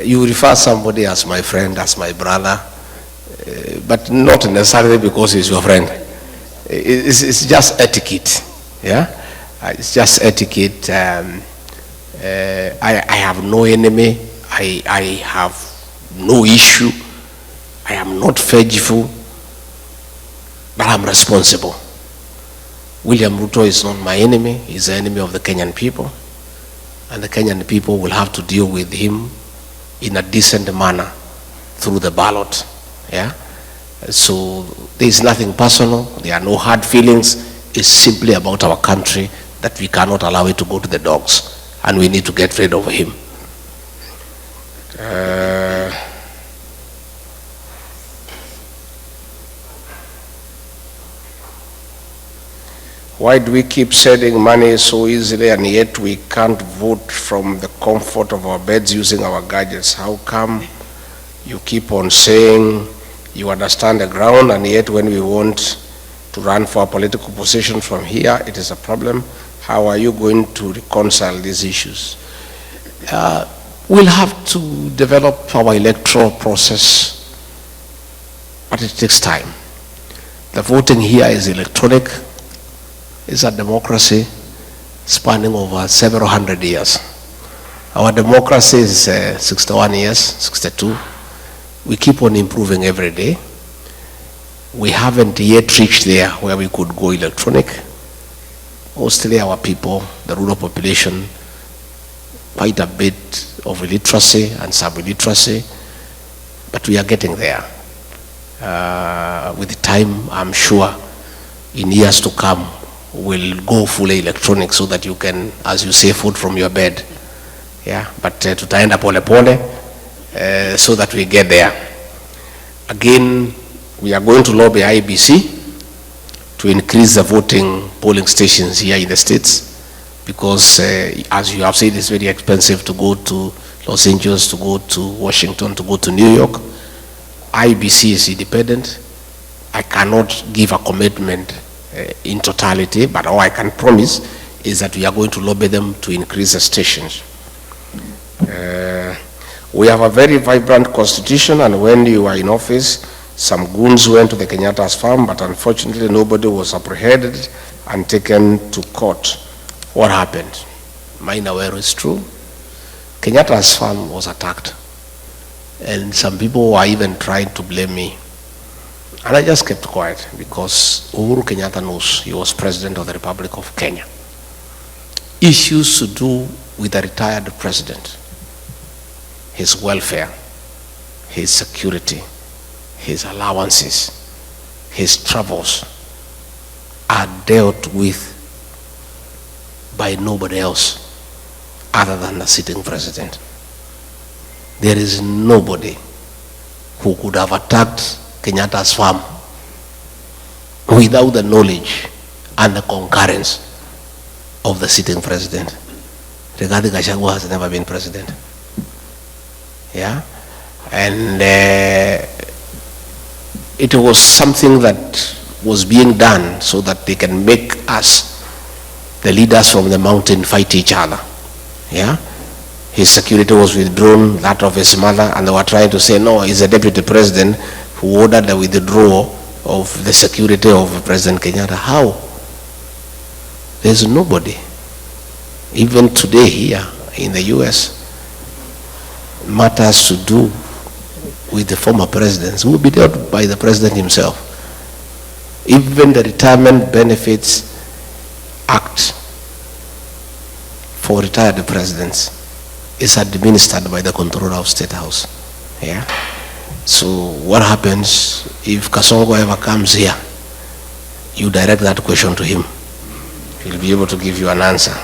You refer somebody as my friend, as my brother, but not necessarily because he's your friend. It's just etiquette. Yeah? It's just etiquette. I have no enemy. I have no issue. I am not vengeful, but I'm responsible. William Ruto is not my enemy. He's the enemy of the Kenyan people. And the Kenyan people will have to deal with him in a decent manner through the ballot. Yeah? So there is nothing personal. There are no hard feelings. It's simply about our country that we cannot allow it to go to the dogs. And we need to get rid of him. Why do we keep sending money so easily and yet we can't vote from the comfort of our beds using our gadgets? How come you keep on saying you understand the ground and yet when we want to run for a political position from here, it is a problem? How are you going to reconcile these issues? We'll have to develop our electoral process, but it takes time. The voting here is electronic. It's a democracy spanning over several hundred years. Our democracy is 61 years, 62. We keep on improving every day. We haven't yet reached there where we could go electronic. Mostly our people, the rural population, quite a bit of illiteracy and sub-illiteracy, but we are getting there. With the time, I'm sure, in years to come, we'll go fully electronic so that you can, as you say, vote from your bed. Yeah, but tutaenda pole pole so that we get there. Again, we are going to lobby IBC to increase the voting polling stations here in the states, because as you have said, it's very expensive to go to Los Angeles, to go to Washington, to go to New York. IBC is independent. I cannot give a commitment in totality, but all I can promise is that we are going to lobby them to increase the stations. We have a very vibrant constitution, and when you were in office, some goons went to the Kenyatta's farm, but unfortunately nobody was apprehended and taken to court. What happened? Mine aware is true. Kenyatta's farm was attacked, and some people were even trying to blame me. And I just kept quiet because Uhuru Kenyatta knows he was president of the Republic of Kenya. Issues to do with the retired president, his welfare, his security, his allowances, his travels are dealt with by nobody else other than the sitting president. There is nobody who could have attacked Kenyatta's farm without the knowledge and the concurrence of the sitting president. Regarding Gachagua has never been president. Yeah? And it was something that was being done so that they can make us, the leaders from the mountain, fight each other. Yeah? His security was withdrawn, that of his mother, and they were trying to say, no, he's a deputy president who ordered the withdrawal of the security of President Kenyatta. How? There's nobody. Even today here in the US, matters to do with the former presidents will be dealt by the president himself. Even the Retirement Benefits Act for retired presidents is administered by the Controller of State House. Yeah. So what happens if Kasongo ever comes here? You direct that question to him. He'll be able to give you an answer.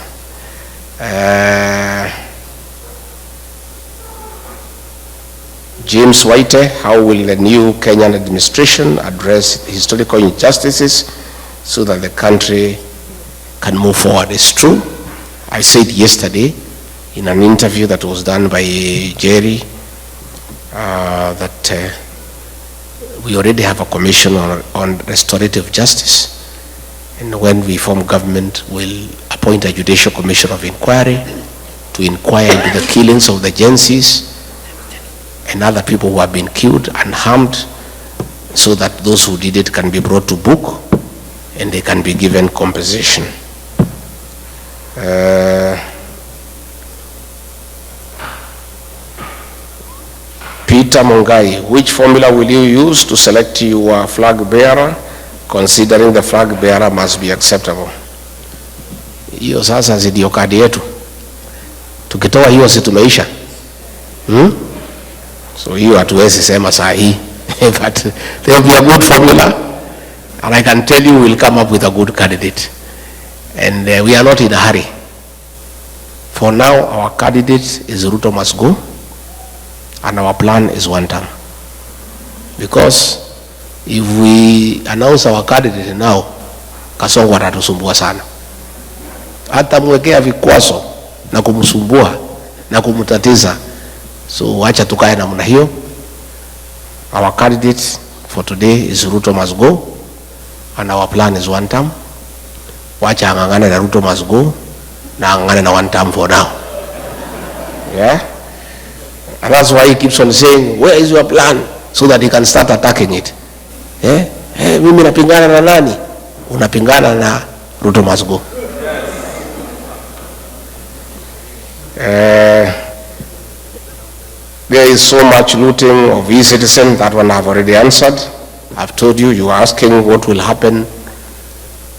James White, how will the new Kenyan administration address historical injustices so that the country can move forward? It's true. I said yesterday in an interview that was done by Jerry that we already have a commission on restorative justice. And when we form government, we'll appoint a judicial commission of inquiry to inquire into the killings of the Gensis and other people who have been killed and harmed, so that those who did it can be brought to book and they can be given compensation. Peter Mungai, which formula will you use to select your flag bearer, considering the flag bearer must be acceptable? Hiyo sasa ndio kadi yetu. Tukitoa hiyo si tumeisha. So hiyo hatuwezi sema saa hii. But there will be a good formula, and I can tell you we'll come up with a good candidate. And we are not in a hurry. For now, our candidate is Ruto must go, and our plan is one term. Because if we announce our candidate now, Kasongo atatusumbua sana. Hata mwekea vikwazo na kumsumbua na kumtatiza. So wacha tukae namna hiyo. Our candidate for today is Ruto must go, and our plan is one term. Wacha angangane na Ruto must go, na angangane na one term for now. Yeah? And that's why he keeps on saying, where is your plan? So that he can start attacking it. Yeah? Hey, mimi napingana na nani? Unapingana na Ruto must go. There is so much looting of e-citizen. That one I've already answered. I've told you, you are asking what will happen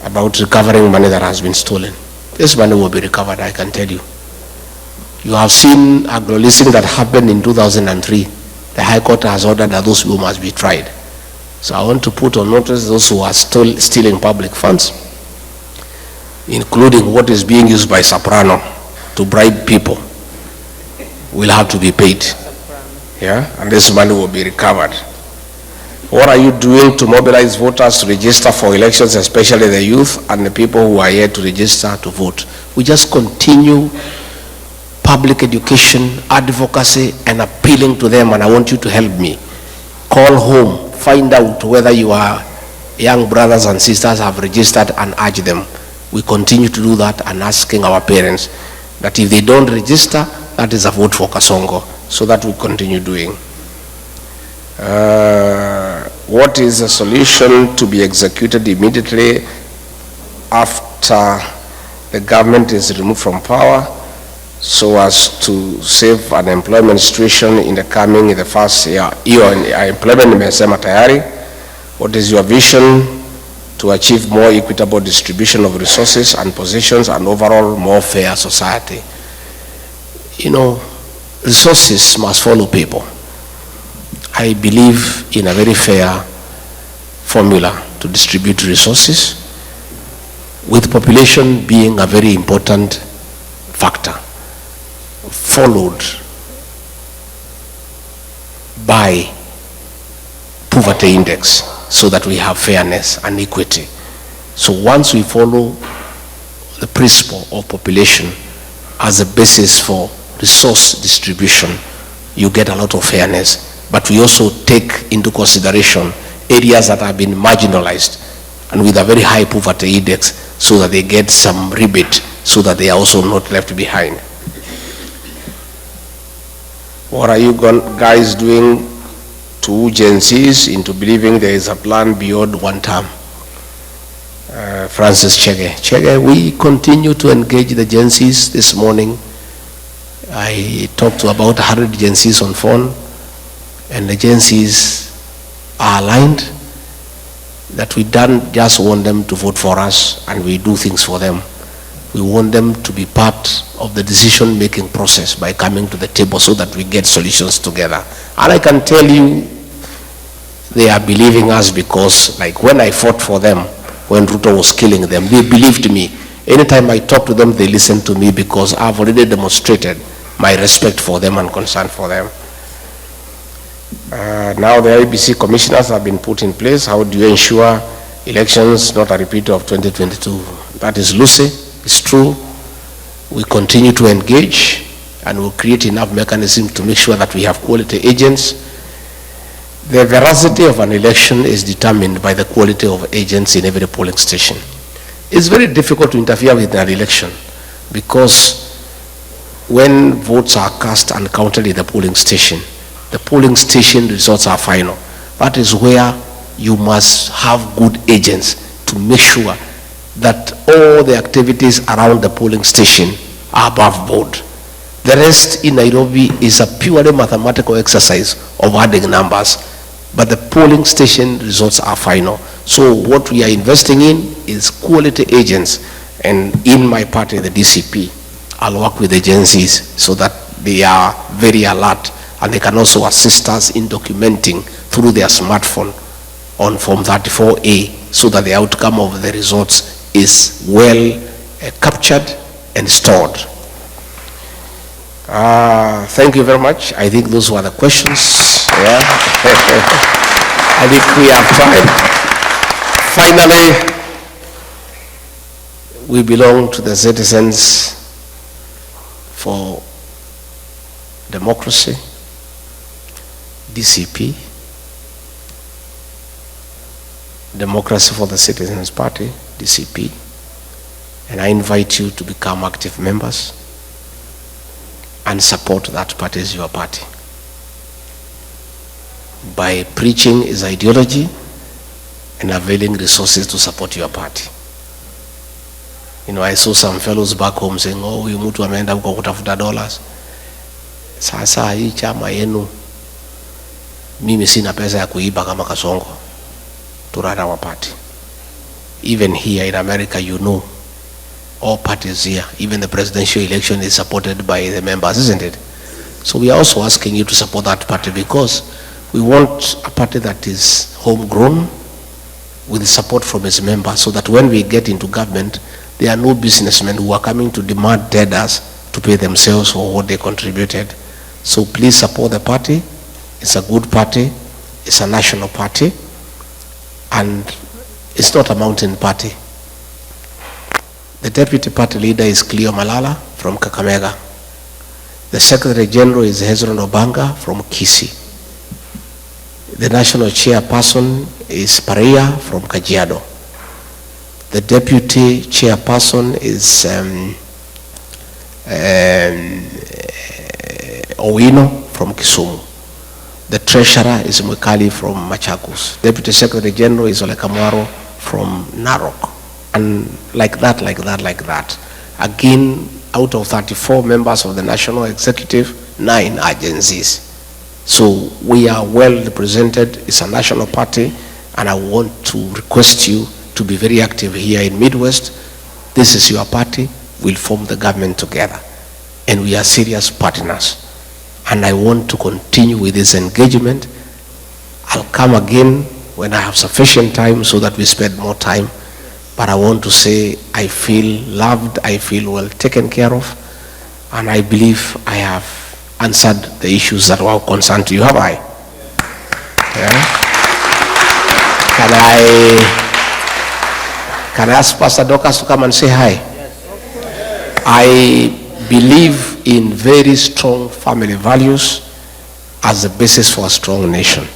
about recovering money that has been stolen. This money will be recovered, I can tell you. You have seen agro-leasing that happened in 2003. The High Court has ordered that those people must be tried. So I want to put on notice those who are still stealing public funds, including what is being used by Soprano to bribe people, will have to be paid. Yeah, and this money will be recovered. What are you doing to mobilize voters to register for elections, especially the youth and the people who are yet to register to vote? We just continue public education, advocacy, and appealing to them, and I want you to help me. Call home, find out whether your young brothers and sisters have registered, and urge them. We continue to do that, and asking our parents that if they don't register, that is a vote for Kasongo. So that we continue doing. What is the solution to be executed immediately after the government is removed from power, so as to save unemployment situation in the first year? Employment imesema tayari. What is your vision to achieve more equitable distribution of resources and positions and overall more fair society? You know, resources must follow people. I believe in a very fair formula to distribute resources, with population being a very important factor, followed by poverty index, so that we have fairness and equity. So once we follow the principle of population as a basis for resource distribution, you get a lot of fairness. But we also take into consideration areas that have been marginalized and with a very high poverty index, so that they get some rebate, so that they are also not left behind. What are you guys doing to agencies into believing there is a plan beyond one term? Francis Chege, we continue to engage the agencies. This morning I talked to about 100 agencies on phone, and the agencies are aligned. that we don't just want them to vote for us and we do things for them. We want them to be part of the decision-making process by coming to the table so that we get solutions together. And I can tell you, they are believing us because, like when I fought for them, when Ruto was killing them, they believed me. Anytime I talk to them, they listen to me because I've already demonstrated my respect for them and concern for them. Now the IBC commissioners have been put in place. How do you ensure elections not a repeat of 2022? That is Lucy. It's true. We continue to engage and we'll create enough mechanisms to make sure that we have quality agents. The veracity of an election is determined by the quality of agents in every polling station. It's very difficult to interfere with an election because when votes are cast and counted in the polling station results are final. That is where you must have good agents to make sure that all the activities around the polling station are above board. The rest in Nairobi is a purely mathematical exercise of adding numbers, but the polling station results are final. So what we are investing in is quality agents, and in my party, the DCP, I'll work with agencies so that they are very alert and they can also assist us in documenting through their smartphone on Form 34A so that the outcome of the results is well captured and stored. Thank you very much. I think those were the questions. Yeah. I think we have time. Finally, we belong to the citizens for democracy, DCP, Democracy for the Citizens Party, DCP, and I invite you to become active members and support that party as your party. By preaching its ideology and availing resources to support your party. You know, I saw some fellows back home saying, oh, huyu mtu ameenda huko kutafuta dollars. Sasa hii chama yenu, mimi sina pesa ya kuiba kama Kasongo to run our party. Even here in America, you know, all parties here, even the presidential election is supported by the members, isn't it? So we are also asking you to support that party because we want a party that is homegrown with support from its members so that when we get into government, there are no businessmen who are coming to demand tenders to pay themselves for what they contributed. So please support the party. It's a good party. It's a national party. And it's not a mountain party. The deputy party leader is Cleo Malala from Kakamega. The secretary general is Hezron Obanga from Kisii. The national chairperson is Paria from Kajiado. The deputy chairperson is Owino from Kisumu. The treasurer is Mwikali from Machakos. Deputy secretary general is Ole Kamwaro from Narok. And like that. Again, out of 34 members of the national executive, 9 agencies. So we are well represented. It's a national party, and I want to request you to be very active here in Midwest. This is your party. We'll form the government together, and we are serious partners. And I want to continue with this engagement. I'll come again when I have sufficient time so that we spend more time. But I want to say I feel loved, I feel well taken care of, and I believe I have answered the issues that were concerned to you. Have I? Yeah? Can I ask Pastor Dorcas to come and say hi? Yes. I believe in very strong family values as the basis for a strong nation.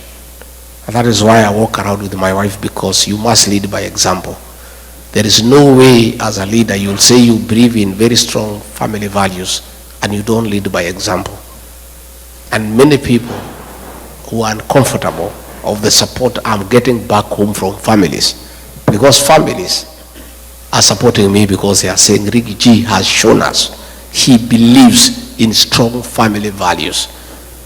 And that is why I walk around with my wife, because you must lead by example. There is no way as a leader you'll say you believe in very strong family values and you don't lead by example. And many people who are uncomfortable of the support I'm getting back home from families, because families are supporting me because they are saying Ricky G has shown us he believes in strong family values.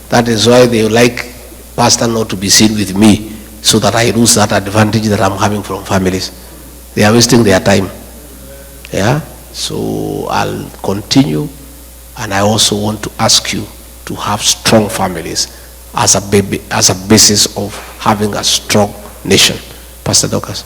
That is why they like pastor not to be seen with me so that I lose that advantage that I'm having from families. They are wasting their time. Yeah? So I'll continue, and I also want to ask you to have strong families as a basis of having a strong nation. Pastor Dorcas.